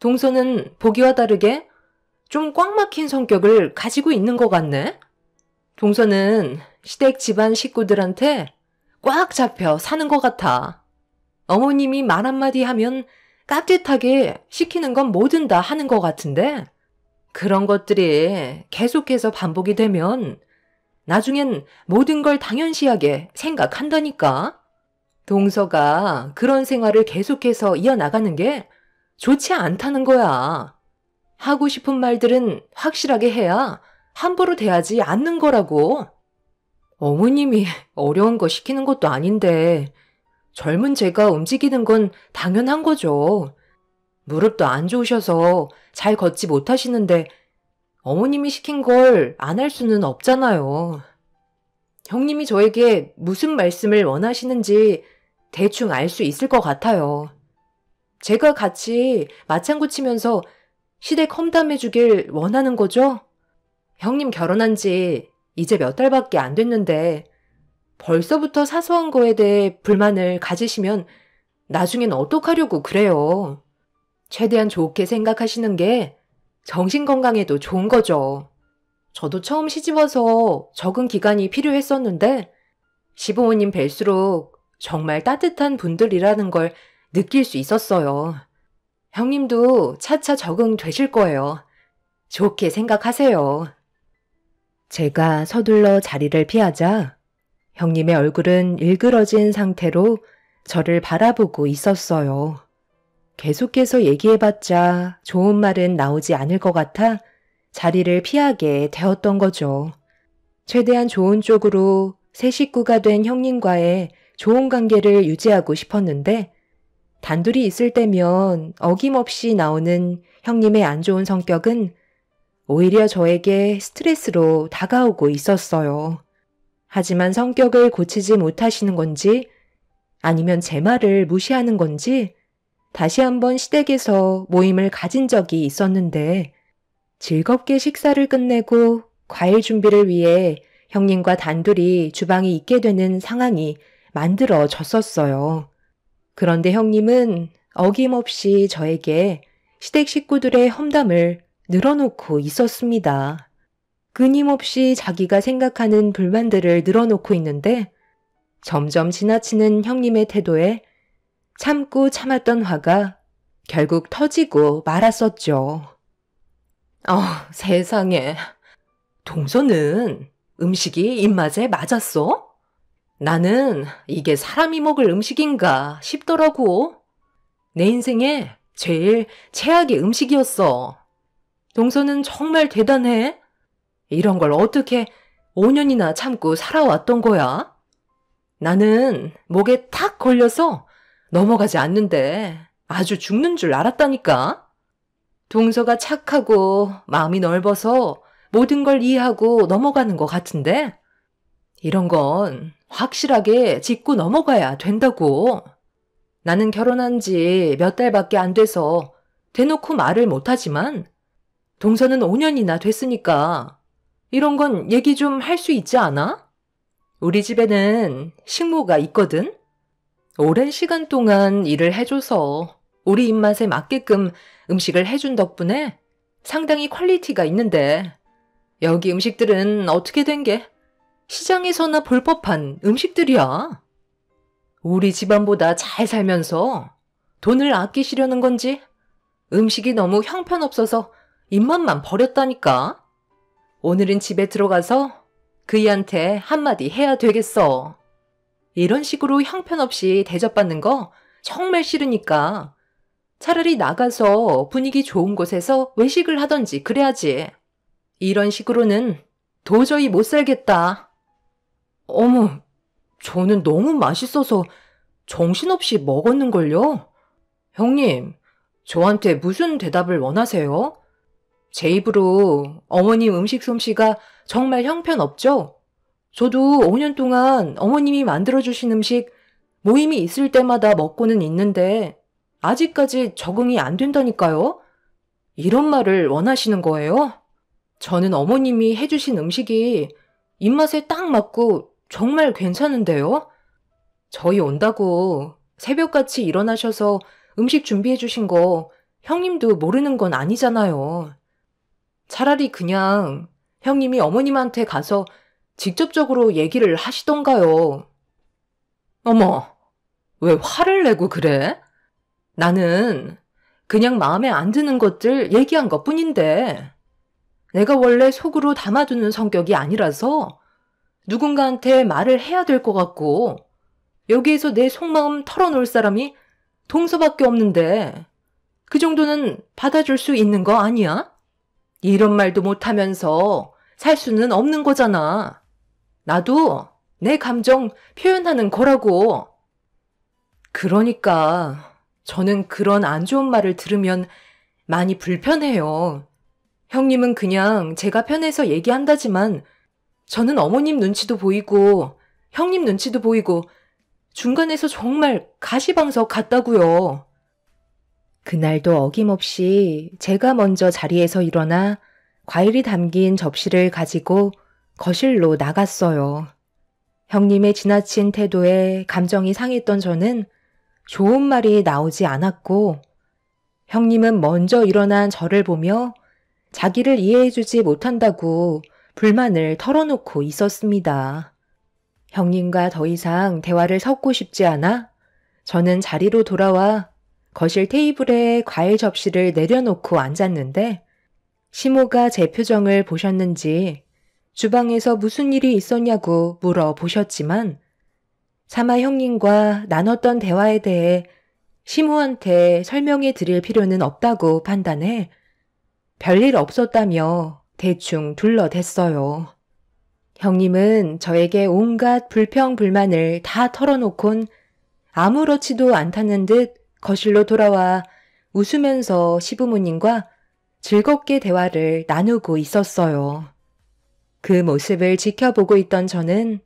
동서는 보기와 다르게 좀 꽉 막힌 성격을 가지고 있는 것 같네. 동서는 시댁 집안 식구들한테 꽉 잡혀 사는 것 같아. 어머님이 말 한마디 하면 깍듯하게 시키는 건 뭐든 다 하는 것 같은데 그런 것들이 계속해서 반복이 되면 나중엔 모든 걸 당연시하게 생각한다니까. 동서가 그런 생활을 계속해서 이어나가는 게 좋지 않다는 거야. 하고 싶은 말들은 확실하게 해야 함부로 대하지 않는 거라고. 어머님이 어려운 거 시키는 것도 아닌데 젊은 제가 움직이는 건 당연한 거죠. 무릎도 안 좋으셔서 잘 걷지 못하시는데 어머님이 시킨 걸 안 할 수는 없잖아요. 형님이 저에게 무슨 말씀을 원하시는지 대충 알 수 있을 것 같아요. 제가 같이 맞장구 치면서 시댁 험담해 주길 원하는 거죠? 형님 결혼한 지 이제 몇 달밖에 안 됐는데 벌써부터 사소한 거에 대해 불만을 가지시면 나중엔 어떡하려고 그래요. 최대한 좋게 생각하시는 게 정신건강에도 좋은 거죠. 저도 처음 시집와서 적응 기간이 필요했었는데 시부모님 뵐수록 정말 따뜻한 분들이라는 걸 느낄 수 있었어요. 형님도 차차 적응되실 거예요. 좋게 생각하세요. 제가 서둘러 자리를 피하자 형님의 얼굴은 일그러진 상태로 저를 바라보고 있었어요. 계속해서 얘기해봤자 좋은 말은 나오지 않을 것 같아 자리를 피하게 되었던 거죠. 최대한 좋은 쪽으로 새 식구가 된 형님과의 좋은 관계를 유지하고 싶었는데 단둘이 있을 때면 어김없이 나오는 형님의 안 좋은 성격은 오히려 저에게 스트레스로 다가오고 있었어요. 하지만 성격을 고치지 못하시는 건지 아니면 제 말을 무시하는 건지 다시 한번 시댁에서 모임을 가진 적이 있었는데 즐겁게 식사를 끝내고 과일 준비를 위해 형님과 단둘이 주방에 있게 되는 상황이 만들어졌었어요. 그런데 형님은 어김없이 저에게 시댁 식구들의 험담을 늘어놓고 있었습니다. 끊임없이 자기가 생각하는 불만들을 늘어놓고 있는데 점점 지나치는 형님의 태도에 참고 참았던 화가 결국 터지고 말았었죠. 세상에. 동서는 음식이 입맛에 맞았어? 나는 이게 사람이 먹을 음식인가 싶더라고. 내 인생에 제일 최악의 음식이었어. 동서는 정말 대단해. 이런 걸 어떻게 5년이나 참고 살아왔던 거야? 나는 목에 탁 걸려서 넘어가지 않는데 아주 죽는 줄 알았다니까. 동서가 착하고 마음이 넓어서 모든 걸 이해하고 넘어가는 것 같은데 이런 건 확실하게 짚고 넘어가야 된다고. 나는 결혼한 지 몇 달밖에 안 돼서 대놓고 말을 못하지만 동서는 5년이나 됐으니까 이런 건 얘기 좀 할 수 있지 않아? 우리 집에는 식모가 있거든? 오랜 시간 동안 일을 해줘서 우리 입맛에 맞게끔 음식을 해준 덕분에 상당히 퀄리티가 있는데 여기 음식들은 어떻게 된 게 시장에서나 볼 법한 음식들이야. 우리 집안보다 잘 살면서 돈을 아끼시려는 건지 음식이 너무 형편없어서 입맛만 버렸다니까. 오늘은 집에 들어가서 그이한테 한마디 해야 되겠어. 이런 식으로 형편없이 대접받는 거 정말 싫으니까 차라리 나가서 분위기 좋은 곳에서 외식을 하던지 그래야지. 이런 식으로는 도저히 못 살겠다. 어머, 저는 너무 맛있어서 정신없이 먹었는걸요? 형님, 저한테 무슨 대답을 원하세요? 제 입으로 어머님 음식 솜씨가 정말 형편없죠? 저도 5년 동안 어머님이 만들어주신 음식 모임이 있을 때마다 먹고는 있는데 아직까지 적응이 안 된다니까요? 이런 말을 원하시는 거예요? 저는 어머님이 해주신 음식이 입맛에 딱 맞고 정말 괜찮은데요? 저희 온다고 새벽같이 일어나셔서 음식 준비해 주신 거 형님도 모르는 건 아니잖아요. 차라리 그냥 형님이 어머님한테 가서 직접적으로 얘기를 하시던가요. 어머, 왜 화를 내고 그래? 나는 그냥 마음에 안 드는 것들 얘기한 것뿐인데 내가 원래 속으로 담아두는 성격이 아니라서 누군가한테 말을 해야 될 것 같고 여기에서 내 속마음 털어놓을 사람이 동서밖에 없는데 그 정도는 받아줄 수 있는 거 아니야? 이런 말도 못하면서 살 수는 없는 거잖아. 나도 내 감정 표현하는 거라고. 그러니까 저는 그런 안 좋은 말을 들으면 많이 불편해요. 형님은 그냥 제가 편해서 얘기한다지만 저는 어머님 눈치도 보이고 형님 눈치도 보이고 중간에서 정말 가시방석 같다고요. 그날도 어김없이 제가 먼저 자리에서 일어나 과일이 담긴 접시를 가지고 거실로 나갔어요. 형님의 지나친 태도에 감정이 상했던 저는 좋은 말이 나오지 않았고 형님은 먼저 일어난 저를 보며 자기를 이해해주지 못한다고 불만을 털어놓고 있었습니다. 형님과 더 이상 대화를 섞고 싶지 않아 저는 자리로 돌아와 거실 테이블에 과일 접시를 내려놓고 앉았는데 시모가 제 표정을 보셨는지 주방에서 무슨 일이 있었냐고 물어보셨지만 차마 형님과 나눴던 대화에 대해 시모한테 설명해 드릴 필요는 없다고 판단해 별일 없었다며 대충 둘러댔어요. 형님은 저에게 온갖 불평불만을 다 털어놓곤 아무렇지도 않다는 듯 거실로 돌아와 웃으면서 시부모님과 즐겁게 대화를 나누고 있었어요. 그 모습을 지켜보고 있던 저는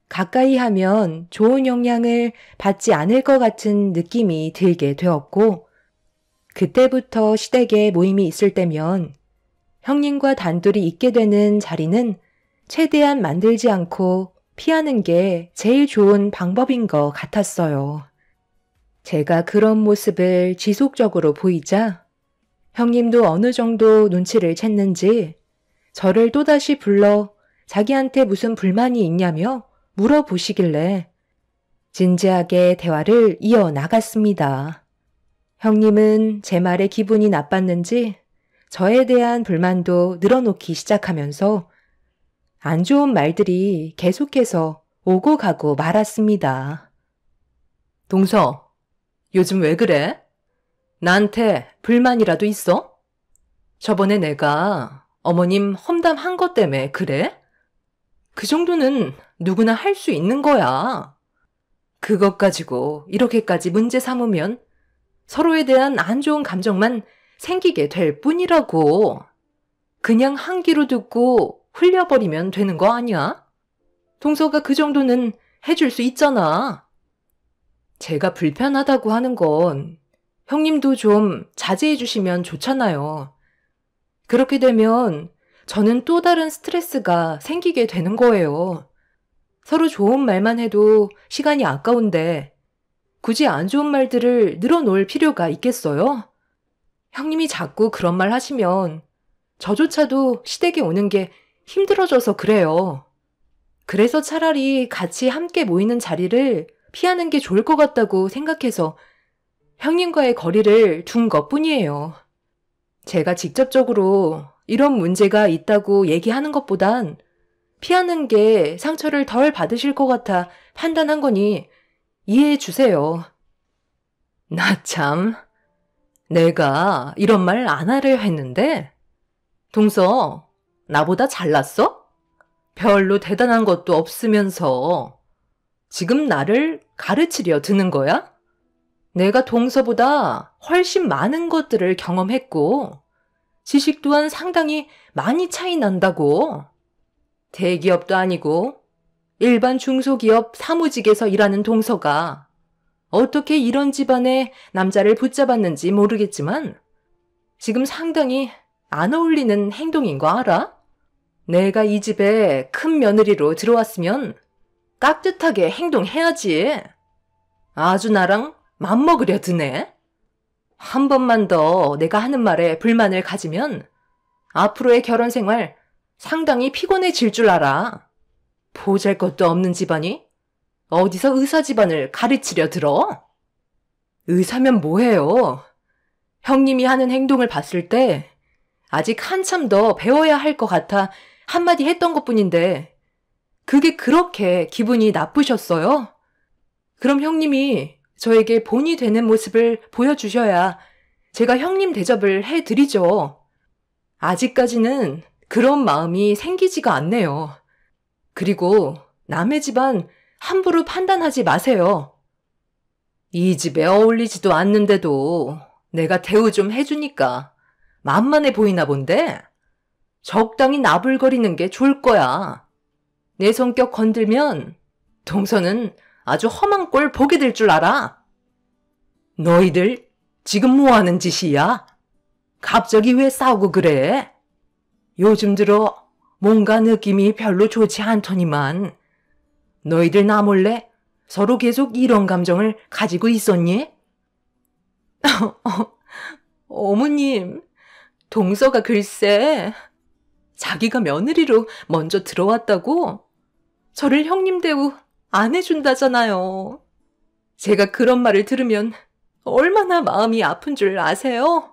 가까이 하면 좋은 영향을 받지 않을 것 같은 느낌이 들게 되었고, 그때부터 시댁에 모임이 있을 때면 형님과 단둘이 있게 되는 자리는 최대한 만들지 않고 피하는 게 제일 좋은 방법인 것 같았어요. 제가 그런 모습을 지속적으로 보이자 형님도 어느 정도 눈치를 챘는지 저를 또다시 불러 자기한테 무슨 불만이 있냐며 물어보시길래 진지하게 대화를 이어나갔습니다. 형님은 제 말에 기분이 나빴는지 저에 대한 불만도 늘어놓기 시작하면서 안 좋은 말들이 계속해서 오고 가고 말았습니다. 동서, 요즘 왜 그래? 나한테 불만이라도 있어? 저번에 내가 어머님 험담한 것 때문에 그래? 그 정도는 누구나 할 수 있는 거야. 그것 가지고 이렇게까지 문제 삼으면 서로에 대한 안 좋은 감정만 생기게 될 뿐이라고. 그냥 한 귀로 듣고 흘려버리면 되는 거 아니야? 동서가 그 정도는 해줄 수 있잖아. 제가 불편하다고 하는 건 형님도 좀 자제해 주시면 좋잖아요. 그렇게 되면 저는 또 다른 스트레스가 생기게 되는 거예요. 서로 좋은 말만 해도 시간이 아까운데 굳이 안 좋은 말들을 늘어놓을 필요가 있겠어요? 형님이 자꾸 그런 말 하시면 저조차도 시댁에 오는 게 힘들어져서 그래요. 그래서 차라리 같이 함께 모이는 자리를 피하는 게 좋을 것 같다고 생각해서 형님과의 거리를 둔 것뿐이에요. 제가 직접적으로 이런 문제가 있다고 얘기하는 것보단 피하는 게 상처를 덜 받으실 것 같아 판단한 거니 이해해 주세요. 나 참, 내가 이런 말 안 하려 했는데, 동서, 나보다 잘났어? 별로 대단한 것도 없으면서 지금 나를 가르치려 드는 거야? 내가 동서보다 훨씬 많은 것들을 경험했고 지식 또한 상당히 많이 차이 난다고. 대기업도 아니고 일반 중소기업 사무직에서 일하는 동서가 어떻게 이런 집안의 남자를 붙잡았는지 모르겠지만 지금 상당히 안 어울리는 행동인 거 알아? 내가 이 집에 큰 며느리로 들어왔으면 깍듯하게 행동해야지. 아주 나랑 맘먹으려 드네. 한 번만 더 내가 하는 말에 불만을 가지면 앞으로의 결혼 생활 상당히 피곤해질 줄 알아. 보잘것도 없는 집안이 어디서 의사 집안을 가르치려 들어? 의사면 뭐해요? 형님이 하는 행동을 봤을 때 아직 한참 더 배워야 할 것 같아 한마디 했던 것뿐인데 그게 그렇게 기분이 나쁘셨어요? 그럼 형님이 저에게 본이 되는 모습을 보여주셔야 제가 형님 대접을 해드리죠. 아직까지는 그런 마음이 생기지가 않네요. 그리고 남의 집안 함부로 판단하지 마세요. 이 집에 어울리지도 않는데도 내가 대우 좀 해주니까 만만해 보이나 본데 적당히 나불거리는 게 좋을 거야. 내 성격 건들면 동서는 아주 험한 꼴 보게 될 줄 알아. 너희들 지금 뭐 하는 짓이야? 갑자기 왜 싸우고 그래? 요즘 들어 뭔가 느낌이 별로 좋지 않더니만 너희들 나 몰래 서로 계속 이런 감정을 가지고 있었니? 어머님, 동서가 글쎄 자기가 며느리로 먼저 들어왔다고 저를 형님 대우 안 해준다잖아요. 제가 그런 말을 들으면 얼마나 마음이 아픈 줄 아세요?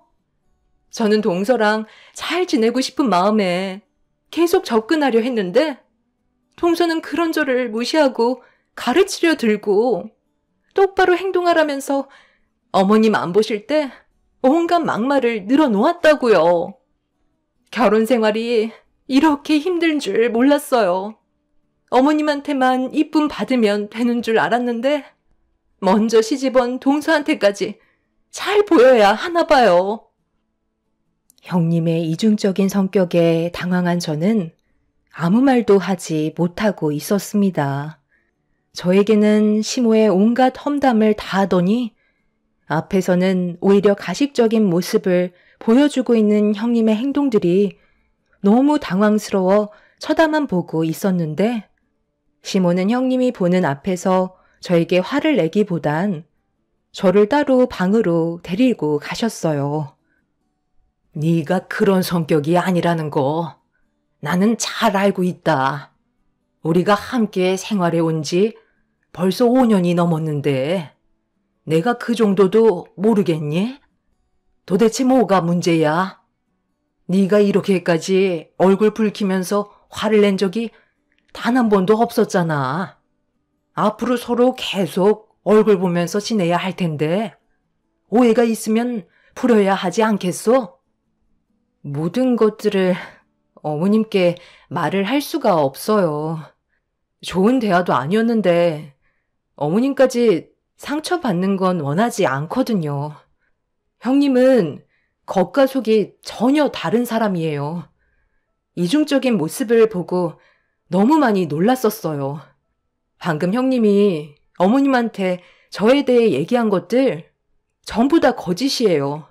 저는 동서랑 잘 지내고 싶은 마음에 계속 접근하려 했는데 동서는 그런 저를 무시하고 가르치려 들고 똑바로 행동하라면서 어머님 안 보실 때 온갖 막말을 늘어놓았다고요. 결혼 생활이 이렇게 힘든 줄 몰랐어요. 어머님한테만 이쁨 받으면 되는 줄 알았는데 먼저 시집온 동서한테까지 잘 보여야 하나 봐요. 형님의 이중적인 성격에 당황한 저는 아무 말도 하지 못하고 있었습니다. 저에게는 시모의 온갖 험담을 다 하더니 앞에서는 오히려 가식적인 모습을 보여주고 있는 형님의 행동들이 너무 당황스러워 쳐다만 보고 있었는데 시모는 형님이 보는 앞에서 저에게 화를 내기보단 저를 따로 방으로 데리고 가셨어요. 네가 그런 성격이 아니라는 거 나는 잘 알고 있다. 우리가 함께 생활해 온 지 벌써 5년이 넘었는데 내가 그 정도도 모르겠니? 도대체 뭐가 문제야? 네가 이렇게까지 얼굴 붉히면서 화를 낸 적이 단 한 번도 없었잖아. 앞으로 서로 계속 얼굴 보면서 지내야 할 텐데 오해가 있으면 풀어야 하지 않겠어? 모든 것들을 어머님께 말을 할 수가 없어요. 좋은 대화도 아니었는데 어머님까지 상처받는 건 원하지 않거든요. 형님은 겉과 속이 전혀 다른 사람이에요. 이중적인 모습을 보고 너무 많이 놀랐었어요. 방금 형님이 어머님한테 저에 대해 얘기한 것들 전부 다 거짓이에요.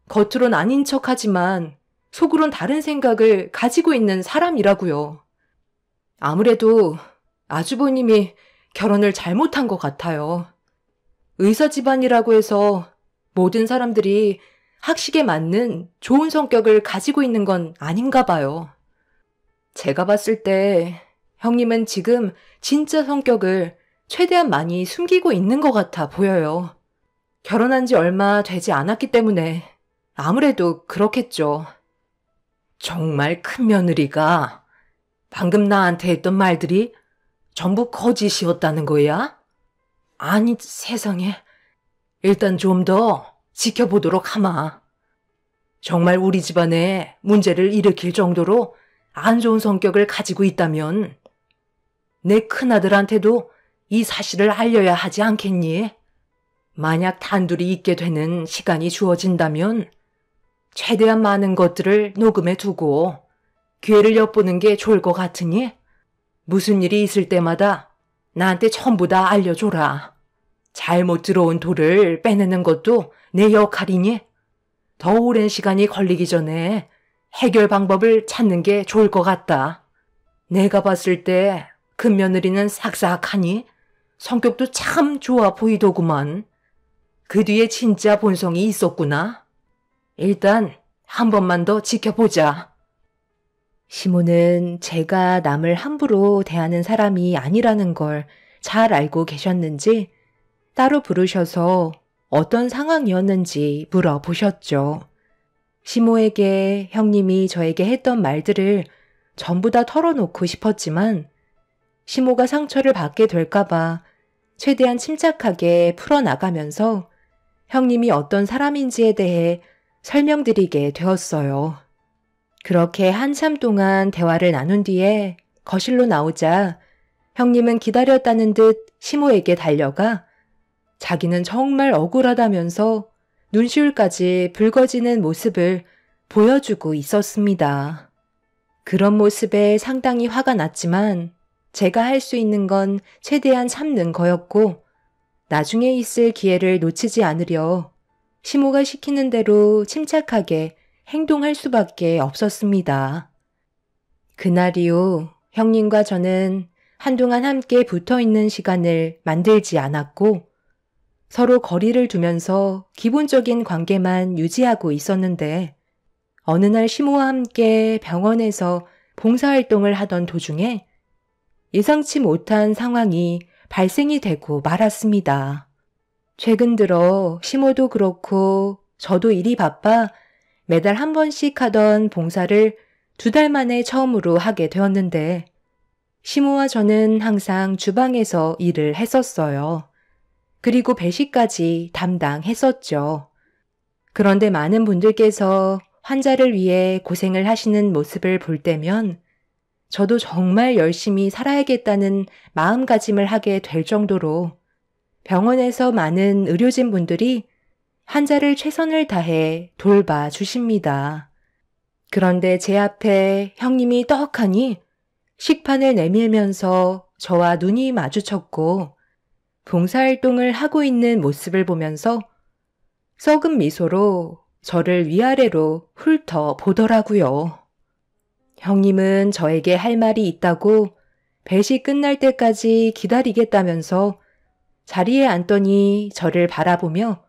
겉으론 아닌 척하지만 속으론 다른 생각을 가지고 있는 사람이라고요. 아무래도 아주버님이 결혼을 잘못한 것 같아요. 의사 집안이라고 해서 모든 사람들이 학식에 맞는 좋은 성격을 가지고 있는 건 아닌가 봐요. 제가 봤을 때 형님은 지금 진짜 성격을 최대한 많이 숨기고 있는 것 같아 보여요. 결혼한 지 얼마 되지 않았기 때문에 아무래도 그렇겠죠. 정말 큰 며느리가 방금 나한테 했던 말들이 전부 거짓이었다는 거야? 아니 세상에. 일단 좀 더 지켜보도록 하마. 정말 우리 집안에 문제를 일으킬 정도로 안 좋은 성격을 가지고 있다면 내 큰아들한테도 이 사실을 알려야 하지 않겠니? 만약 단둘이 있게 되는 시간이 주어진다면 최대한 많은 것들을 녹음해 두고 기회를 엿보는 게 좋을 것 같으니 무슨 일이 있을 때마다 나한테 전부 다 알려줘라. 잘못 들어온 돌을 빼내는 것도 내 역할이니 더 오랜 시간이 걸리기 전에 해결 방법을 찾는 게 좋을 것 같다. 내가 봤을 때 큰며느리는 삭삭하니 성격도 참 좋아 보이더구만. 그 뒤에 진짜 본성이 있었구나. 일단 한 번만 더 지켜보자. 시모는 제가 남을 함부로 대하는 사람이 아니라는 걸 잘 알고 계셨는지 따로 부르셔서 어떤 상황이었는지 물어보셨죠. 시모에게 형님이 저에게 했던 말들을 전부 다 털어놓고 싶었지만 시모가 상처를 받게 될까봐 최대한 침착하게 풀어나가면서 형님이 어떤 사람인지에 대해 설명드리게 되었어요. 그렇게 한참 동안 대화를 나눈 뒤에 거실로 나오자 형님은 기다렸다는 듯 시모에게 달려가 자기는 정말 억울하다면서 눈시울까지 붉어지는 모습을 보여주고 있었습니다. 그런 모습에 상당히 화가 났지만 제가 할 수 있는 건 최대한 참는 거였고 나중에 있을 기회를 놓치지 않으려 시모가 시키는 대로 침착하게 행동할 수밖에 없었습니다. 그날 이후 형님과 저는 한동안 함께 붙어있는 시간을 만들지 않았고 서로 거리를 두면서 기본적인 관계만 유지하고 있었는데 어느 날 시모와 함께 병원에서 봉사활동을 하던 도중에 예상치 못한 상황이 발생이 되고 말았습니다. 최근 들어 시모도 그렇고 저도 일이 바빠 매달 한 번씩 하던 봉사를 2달 만에 처음으로 하게 되었는데 시모와 저는 항상 주방에서 일을 했었어요. 그리고 배식까지 담당했었죠. 그런데 많은 분들께서 환자를 위해 고생을 하시는 모습을 볼 때면 저도 정말 열심히 살아야겠다는 마음가짐을 하게 될 정도로 병원에서 많은 의료진 분들이 환자를 최선을 다해 돌봐주십니다. 그런데 제 앞에 형님이 떡하니 식판을 내밀면서 저와 눈이 마주쳤고 봉사활동을 하고 있는 모습을 보면서 썩은 미소로 저를 위아래로 훑어 보더라고요. 형님은 저에게 할 말이 있다고 뱃이 끝날 때까지 기다리겠다면서 자리에 앉더니 저를 바라보며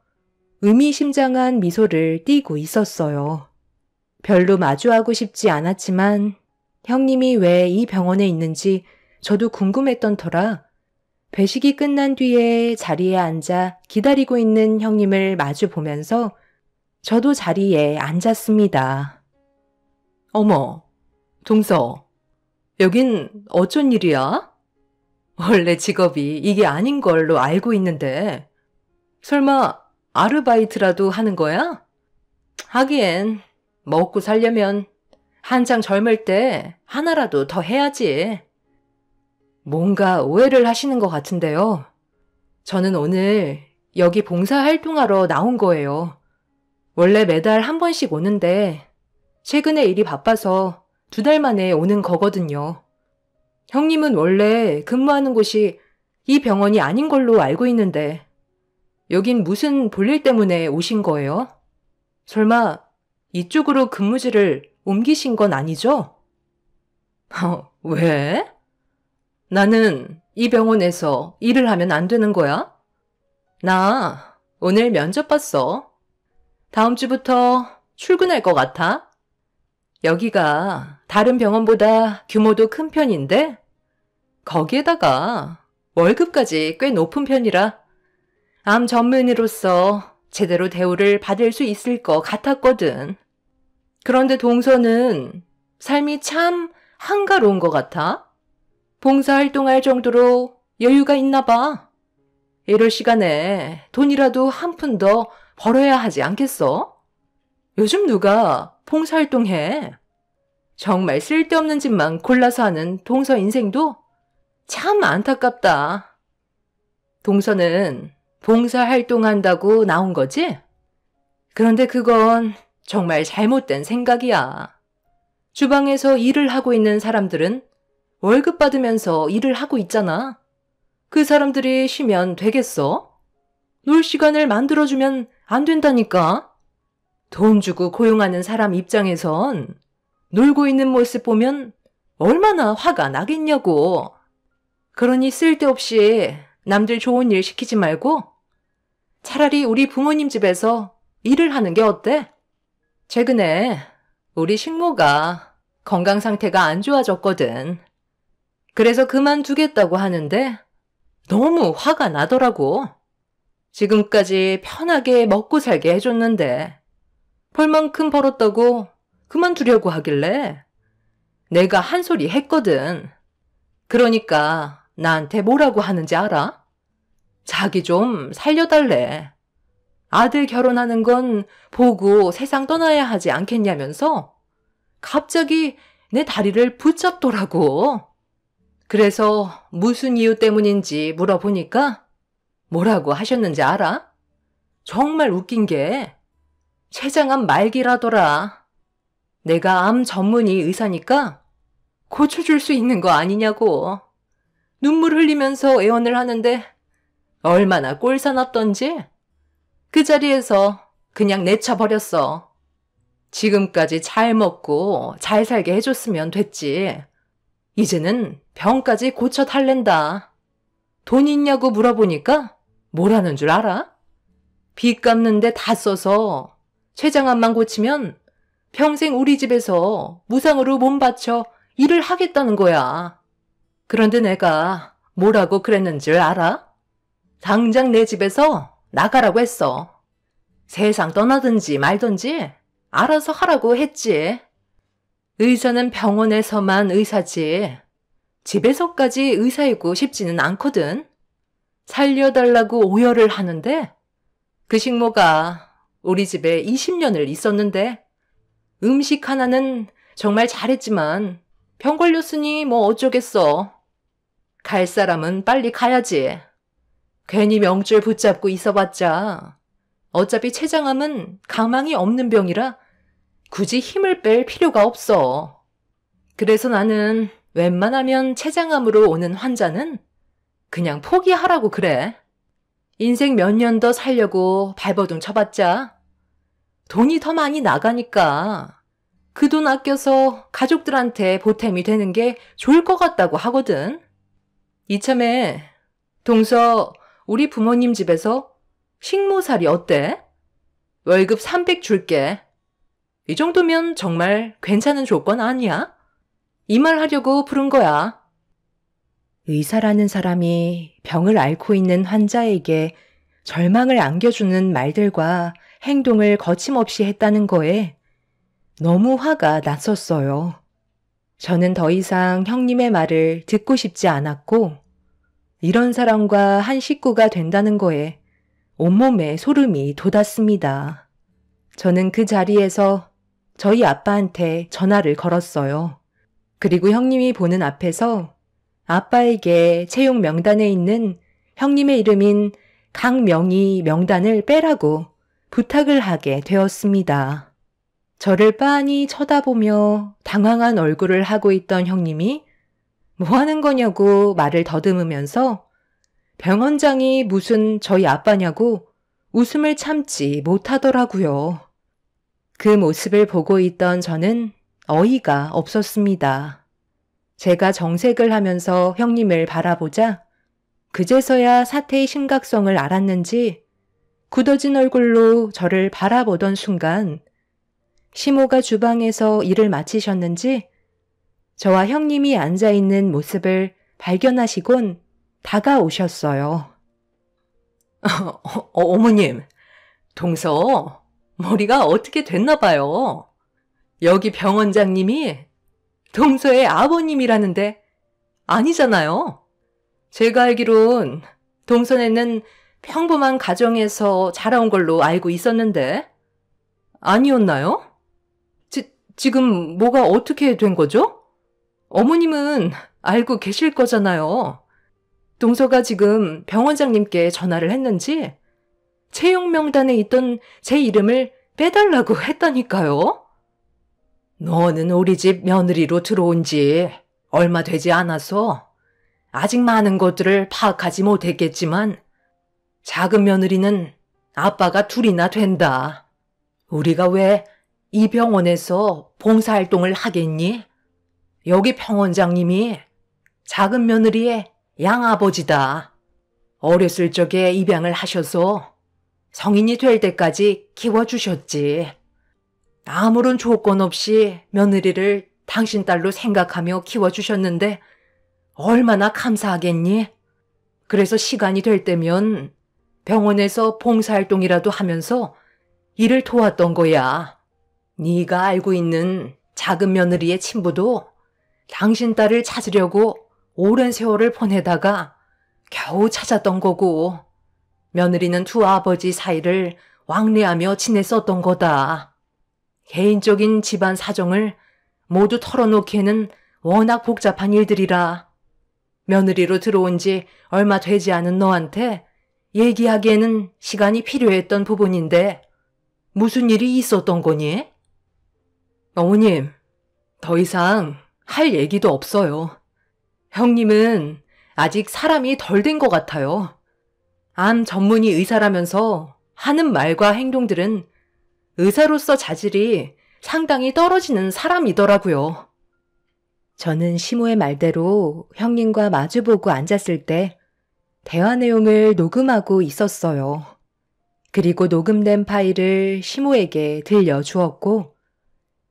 의미심장한 미소를 띠고 있었어요. 별로 마주하고 싶지 않았지만 형님이 왜 이 병원에 있는지 저도 궁금했던 터라 배식이 끝난 뒤에 자리에 앉아 기다리고 있는 형님을 마주 보면서 저도 자리에 앉았습니다. 어머, 동서, 여긴 어쩐 일이야? 원래 직업이 이게 아닌 걸로 알고 있는데 설마 아르바이트라도 하는 거야? 하기엔 먹고 살려면 한창 젊을 때 하나라도 더 해야지. 뭔가 오해를 하시는 것 같은데요. 저는 오늘 여기 봉사활동하러 나온 거예요. 원래 매달 한 번씩 오는데 최근에 일이 바빠서 2달 만에 오는 거거든요. 형님은 원래 근무하는 곳이 이 병원이 아닌 걸로 알고 있는데 여긴 무슨 볼일 때문에 오신 거예요? 설마 이쪽으로 근무지를 옮기신 건 아니죠? 왜? 나는 이 병원에서 일을 하면 안 되는 거야? 나 오늘 면접 봤어. 다음 주부터 출근할 것 같아. 여기가 다른 병원보다 규모도 큰 편인데 거기에다가 월급까지 꽤 높은 편이라 암 전문의로서 제대로 대우를 받을 수 있을 것 같았거든. 그런데 동서는 삶이 참 한가로운 것 같아. 봉사활동할 정도로 여유가 있나 봐. 이럴 시간에 돈이라도 한 푼 더 벌어야 하지 않겠어? 요즘 누가 봉사활동해? 정말 쓸데없는 짓만 골라서 하는 동서 인생도 참 안타깝다. 동서는 봉사활동한다고 나온 거지? 그런데 그건 정말 잘못된 생각이야. 주방에서 일을 하고 있는 사람들은 월급 받으면서 일을 하고 있잖아. 그 사람들이 쉬면 되겠어? 놀 시간을 만들어주면 안 된다니까. 돈 주고 고용하는 사람 입장에선 놀고 있는 모습 보면 얼마나 화가 나겠냐고. 그러니 쓸데없이 남들 좋은 일 시키지 말고 차라리 우리 부모님 집에서 일을 하는 게 어때? 최근에 우리 식모가 건강 상태가 안 좋아졌거든. 그래서 그만두겠다고 하는데 너무 화가 나더라고. 지금까지 편하게 먹고 살게 해줬는데 벌만큼 벌었다고 그만두려고 하길래 내가 한 소리 했거든. 그러니까 나한테 뭐라고 하는지 알아? 자기 좀 살려달래. 아들 결혼하는 건 보고 세상 떠나야 하지 않겠냐면서 갑자기 내 다리를 붙잡더라고. 그래서 무슨 이유 때문인지 물어보니까 뭐라고 하셨는지 알아? 정말 웃긴 게 췌장암 말기라더라. 내가 암 전문의 의사니까 고쳐줄 수 있는 거 아니냐고. 눈물 흘리면서 애원을 하는데 얼마나 꼴사납던지 그 자리에서 그냥 내쳐버렸어. 지금까지 잘 먹고 잘 살게 해줬으면 됐지. 이제는 병까지 고쳐 달랜다. 돈 있냐고 물어보니까 뭐라는 줄 알아? 빚 갚는데 다 써서 췌장암만 고치면 평생 우리 집에서 무상으로 몸 바쳐 일을 하겠다는 거야. 그런데 내가 뭐라고 그랬는 줄 알아? 당장 내 집에서 나가라고 했어. 세상 떠나든지 말든지 알아서 하라고 했지. 의사는 병원에서만 의사지 집에서까지 의사이고 싶지는 않거든. 살려달라고 오열을 하는데 그 식모가 우리 집에 20년을 있었는데 음식 하나는 정말 잘했지만 병 걸렸으니 뭐 어쩌겠어. 갈 사람은 빨리 가야지. 괜히 명줄 붙잡고 있어봤자 어차피 췌장암은 가망이 없는 병이라 굳이 힘을 뺄 필요가 없어. 그래서 나는 웬만하면 췌장암으로 오는 환자는 그냥 포기하라고 그래. 인생 몇 년 더 살려고 발버둥 쳐봤자 돈이 더 많이 나가니까 그 돈 아껴서 가족들한테 보탬이 되는 게 좋을 것 같다고 하거든. 이참에 동서 우리 부모님 집에서 식모살이 어때? 월급 300 줄게. 이 정도면 정말 괜찮은 조건 아니야? 이 말 하려고 부른 거야. 의사라는 사람이 병을 앓고 있는 환자에게 절망을 안겨주는 말들과 행동을 거침없이 했다는 거에 너무 화가 났었어요. 저는 더 이상 형님의 말을 듣고 싶지 않았고 이런 사람과 한 식구가 된다는 거에 온몸에 소름이 돋았습니다. 저는 그 자리에서 저희 아빠한테 전화를 걸었어요. 그리고 형님이 보는 앞에서 아빠에게 채용 명단에 있는 형님의 이름인 강명희 명단을 빼라고 부탁을 하게 되었습니다. 저를 빤히 쳐다보며 당황한 얼굴을 하고 있던 형님이 뭐 하는 거냐고 말을 더듬으면서 병원장이 무슨 저희 아빠냐고 웃음을 참지 못하더라고요. 그 모습을 보고 있던 저는 어이가 없었습니다. 제가 정색을 하면서 형님을 바라보자 그제서야 사태의 심각성을 알았는지 굳어진 얼굴로 저를 바라보던 순간 시모가 주방에서 일을 마치셨는지 저와 형님이 앉아있는 모습을 발견하시곤 다가오셨어요. 어머님, 동서 머리가 어떻게 됐나 봐요. 여기 병원장님이 동서의 아버님이라는데 아니잖아요. 제가 알기론 동서네는 평범한 가정에서 자라온 걸로 알고 있었는데 아니었나요? 지금 뭐가 어떻게 된 거죠? 어머님은 알고 계실 거잖아요. 동서가 지금 병원장님께 전화를 했는지 채용 명단에 있던 제 이름을 빼달라고 했다니까요. 너는 우리 집 며느리로 들어온 지 얼마 되지 않아서 아직 많은 것들을 파악하지 못했겠지만 작은 며느리는 아빠가 둘이나 된다. 우리가 왜 이 병원에서 봉사활동을 하겠니? 여기 병원장님이 작은 며느리의 양아버지다. 어렸을 적에 입양을 하셔서 성인이 될 때까지 키워주셨지. 아무런 조건 없이 며느리를 당신 딸로 생각하며 키워주셨는데 얼마나 감사하겠니? 그래서 시간이 될 때면 병원에서 봉사활동이라도 하면서 일을 도왔던 거야. 네가 알고 있는 작은 며느리의 친부도 당신 딸을 찾으려고 오랜 세월을 보내다가 겨우 찾았던 거고 며느리는 두 아버지 사이를 왕래하며 지냈었던 거다. 개인적인 집안 사정을 모두 털어놓기에는 워낙 복잡한 일들이라 며느리로 들어온 지 얼마 되지 않은 너한테 얘기하기에는 시간이 필요했던 부분인데 무슨 일이 있었던 거니? 어머님, 더 이상 할 얘기도 없어요. 형님은 아직 사람이 덜 된 것 같아요. 암 전문의 의사라면서 하는 말과 행동들은 의사로서 자질이 상당히 떨어지는 사람이더라고요. 저는 시모의 말대로 형님과 마주보고 앉았을 때 대화 내용을 녹음하고 있었어요. 그리고 녹음된 파일을 시모에게 들려주었고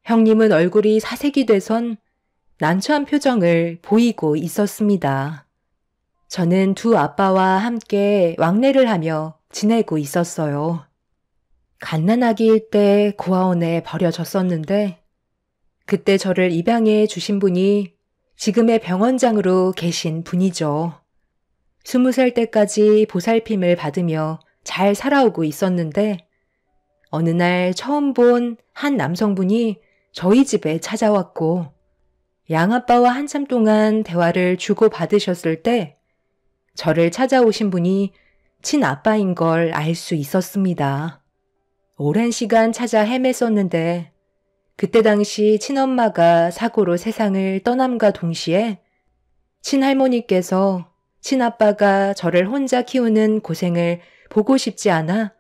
형님은 얼굴이 사색이 돼선 난처한 표정을 보이고 있었습니다. 저는 두 아빠와 함께 왕래를 하며 지내고 있었어요. 갓난아기일 때 고아원에 버려졌었는데 그때 저를 입양해 주신 분이 지금의 병원장으로 계신 분이죠. 20살 때까지 보살핌을 받으며 잘 살아오고 있었는데 어느 날 처음 본 한 남성분이 저희 집에 찾아왔고 양아빠와 한참 동안 대화를 주고받으셨을 때 저를 찾아오신 분이 친아빠인 걸 알 수 있었습니다. 오랜 시간 찾아 헤맸었는데 그때 당시 친엄마가 사고로 세상을 떠남과 동시에 친할머니께서 친아빠가 저를 혼자 키우는 고생을 보고 싶지 않아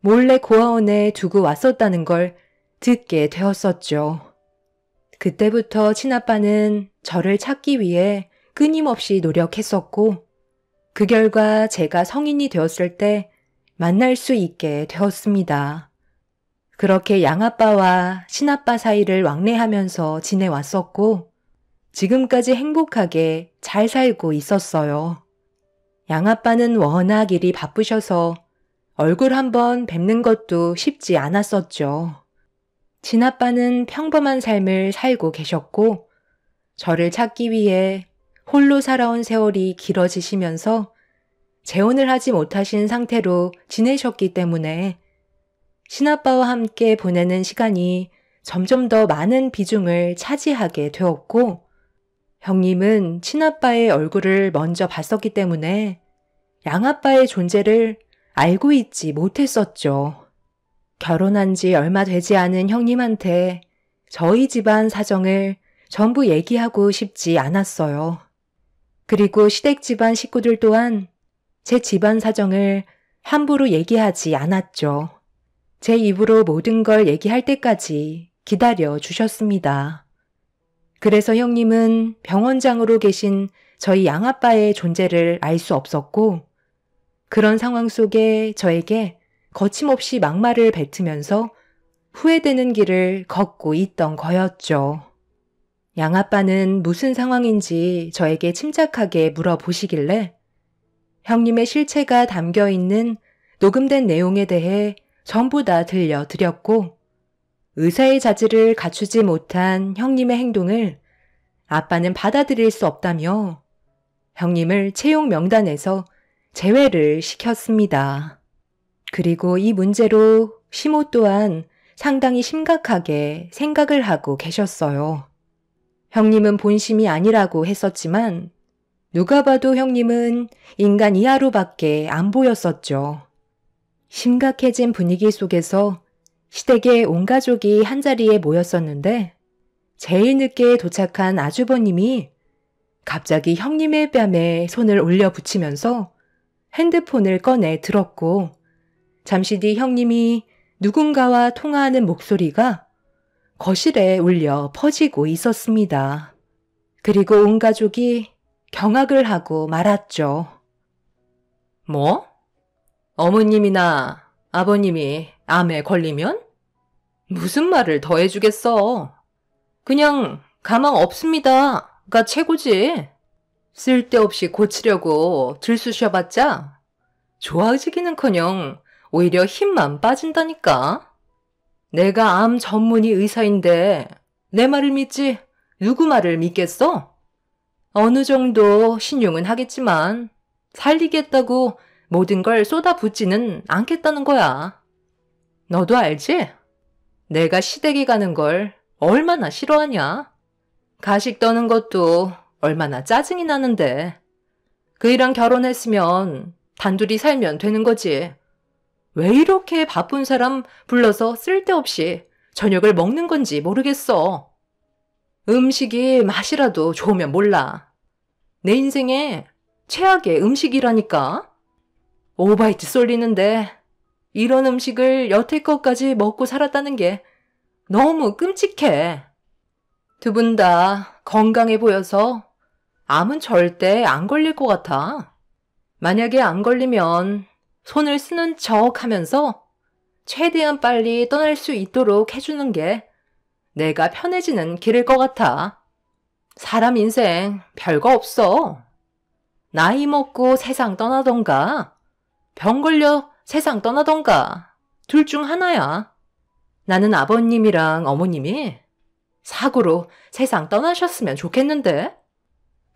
몰래 고아원에 두고 왔었다는 걸 듣게 되었었죠. 그때부터 친아빠는 저를 찾기 위해 끊임없이 노력했었고, 그 결과 제가 성인이 되었을 때 만날 수 있게 되었습니다. 그렇게 양아빠와 친아빠 사이를 왕래하면서 지내왔었고, 지금까지 행복하게 잘 살고 있었어요. 양아빠는 워낙 일이 바쁘셔서 얼굴 한번 뵙는 것도 쉽지 않았었죠. 친아빠는 평범한 삶을 살고 계셨고, 저를 찾기 위해 홀로 살아온 세월이 길어지시면서 재혼을 하지 못하신 상태로 지내셨기 때문에 친아빠와 함께 보내는 시간이 점점 더 많은 비중을 차지하게 되었고, 형님은 친아빠의 얼굴을 먼저 봤었기 때문에 양아빠의 존재를 알고 있지 못했었죠. 결혼한 지 얼마 되지 않은 형님한테 저희 집안 사정을 전부 얘기하고 싶지 않았어요. 그리고 시댁 집안 식구들 또한 제 집안 사정을 함부로 얘기하지 않았죠. 제 입으로 모든 걸 얘기할 때까지 기다려 주셨습니다. 그래서 형님은 병원장으로 계신 저희 양아빠의 존재를 알 수 없었고, 그런 상황 속에 저에게 거침없이 막말을 뱉으면서 후회되는 길을 걷고 있던 거였죠. 양아빠는 무슨 상황인지 저에게 침착하게 물어보시길래 형님의 실체가 담겨있는 녹음된 내용에 대해 전부 다 들려드렸고, 의사의 자질을 갖추지 못한 형님의 행동을 아빠는 받아들일 수 없다며 형님을 채용 명단에서 제외를 시켰습니다. 그리고 이 문제로 시모 또한 상당히 심각하게 생각을 하고 계셨어요. 형님은 본심이 아니라고 했었지만 누가 봐도 형님은 인간 이하로밖에 안 보였었죠. 심각해진 분위기 속에서 시댁의 온 가족이 한자리에 모였었는데 제일 늦게 도착한 아주버님이 갑자기 형님의 뺨에 손을 올려 붙이면서 핸드폰을 꺼내 들었고, 잠시 뒤 형님이 누군가와 통화하는 목소리가 거실에 울려 퍼지고 있었습니다. 그리고 온 가족이 경악을 하고 말았죠. 뭐? 어머님이나 아버님이 암에 걸리면? 무슨 말을 더 해주겠어. 그냥 가망 없습니다가 최고지. 쓸데없이 고치려고 들쑤셔봤자 좋아지기는커녕 오히려 힘만 빠진다니까. 내가 암 전문의 의사인데 내 말을 믿지 누구 말을 믿겠어? 어느 정도 신용은 하겠지만 살리겠다고 모든 걸 쏟아붓지는 않겠다는 거야. 너도 알지? 내가 시댁에 가는 걸 얼마나 싫어하냐? 가식 떠는 것도 얼마나 짜증이 나는데. 그이랑 결혼했으면 단둘이 살면 되는 거지. 왜 이렇게 바쁜 사람 불러서 쓸데없이 저녁을 먹는 건지 모르겠어. 음식이 맛이라도 좋으면 몰라. 내 인생에 최악의 음식이라니까. 오바이트 쏠리는데 이런 음식을 여태껏까지 먹고 살았다는 게 너무 끔찍해. 두 분 다 건강해 보여서 암은 절대 안 걸릴 것 같아. 만약에 안 걸리면 손을 쓰는 척 하면서 최대한 빨리 떠날 수 있도록 해주는 게 내가 편해지는 길일 것 같아. 사람 인생 별거 없어. 나이 먹고 세상 떠나던가, 병 걸려 세상 떠나던가, 둘 중 하나야. 나는 아버님이랑 어머님이 사고로 세상 떠나셨으면 좋겠는데?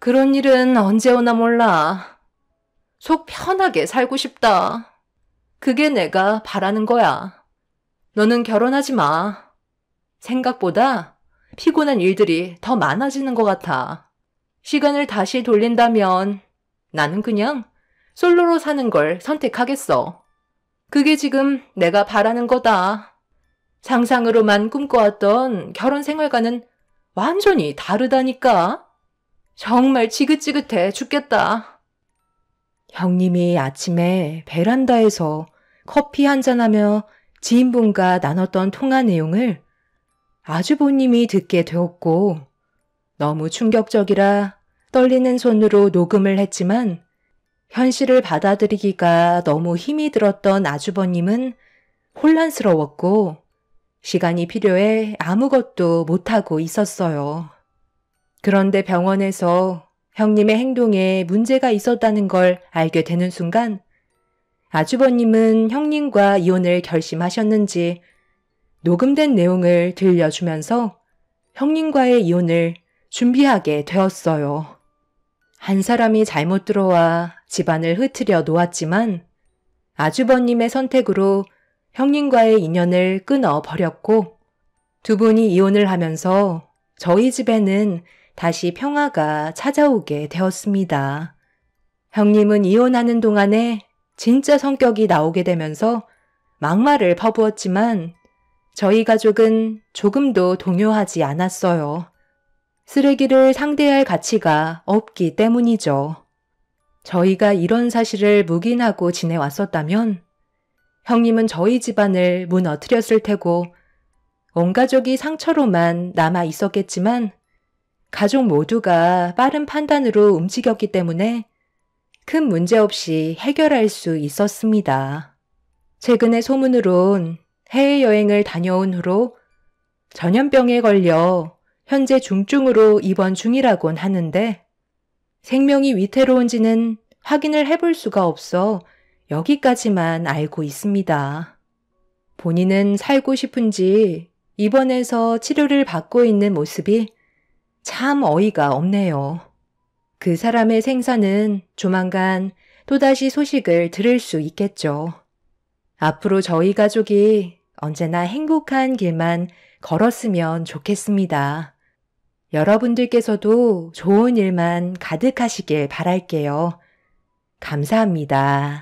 그런 일은 언제 오나 몰라. 속 편하게 살고 싶다. 그게 내가 바라는 거야. 너는 결혼하지 마. 생각보다 피곤한 일들이 더 많아지는 것 같아. 시간을 다시 돌린다면 나는 그냥 솔로로 사는 걸 선택하겠어. 그게 지금 내가 바라는 거다. 상상으로만 꿈꿔왔던 결혼 생활과는 완전히 다르다니까. 정말 지긋지긋해 죽겠다. 형님이 아침에 베란다에서 커피 한잔하며 지인분과 나눴던 통화 내용을 아주버님이 듣게 되었고 너무 충격적이라 떨리는 손으로 녹음을 했지만 현실을 받아들이기가 너무 힘이 들었던 아주버님은 혼란스러웠고 시간이 필요해 아무것도 못하고 있었어요. 그런데 병원에서 형님의 행동에 문제가 있었다는 걸 알게 되는 순간 아주버님은 형님과 이혼을 결심하셨는지 녹음된 내용을 들려주면서 형님과의 이혼을 준비하게 되었어요. 한 사람이 잘못 들어와 집안을 흐트려 놓았지만 아주버님의 선택으로 형님과의 인연을 끊어버렸고 두 분이 이혼을 하면서 저희 집에는 다시 평화가 찾아오게 되었습니다. 형님은 이혼하는 동안에 진짜 성격이 나오게 되면서 막말을 퍼부었지만 저희 가족은 조금도 동요하지 않았어요. 쓰레기를 상대할 가치가 없기 때문이죠. 저희가 이런 사실을 묵인하고 지내왔었다면 형님은 저희 집안을 무너뜨렸을 테고 온 가족이 상처로만 남아 있었겠지만 가족 모두가 빠른 판단으로 움직였기 때문에 큰 문제 없이 해결할 수 있었습니다. 최근에 소문으론 해외여행을 다녀온 후로 전염병에 걸려 현재 중증으로 입원 중이라곤 하는데 생명이 위태로운지는 확인을 해볼 수가 없어 여기까지만 알고 있습니다. 본인은 살고 싶은지 입원해서 치료를 받고 있는 모습이 참 어이가 없네요. 그 사람의 생사는 조만간 또다시 소식을 들을 수 있겠죠. 앞으로 저희 가족이 언제나 행복한 길만 걸었으면 좋겠습니다. 여러분들께서도 좋은 일만 가득하시길 바랄게요. 감사합니다.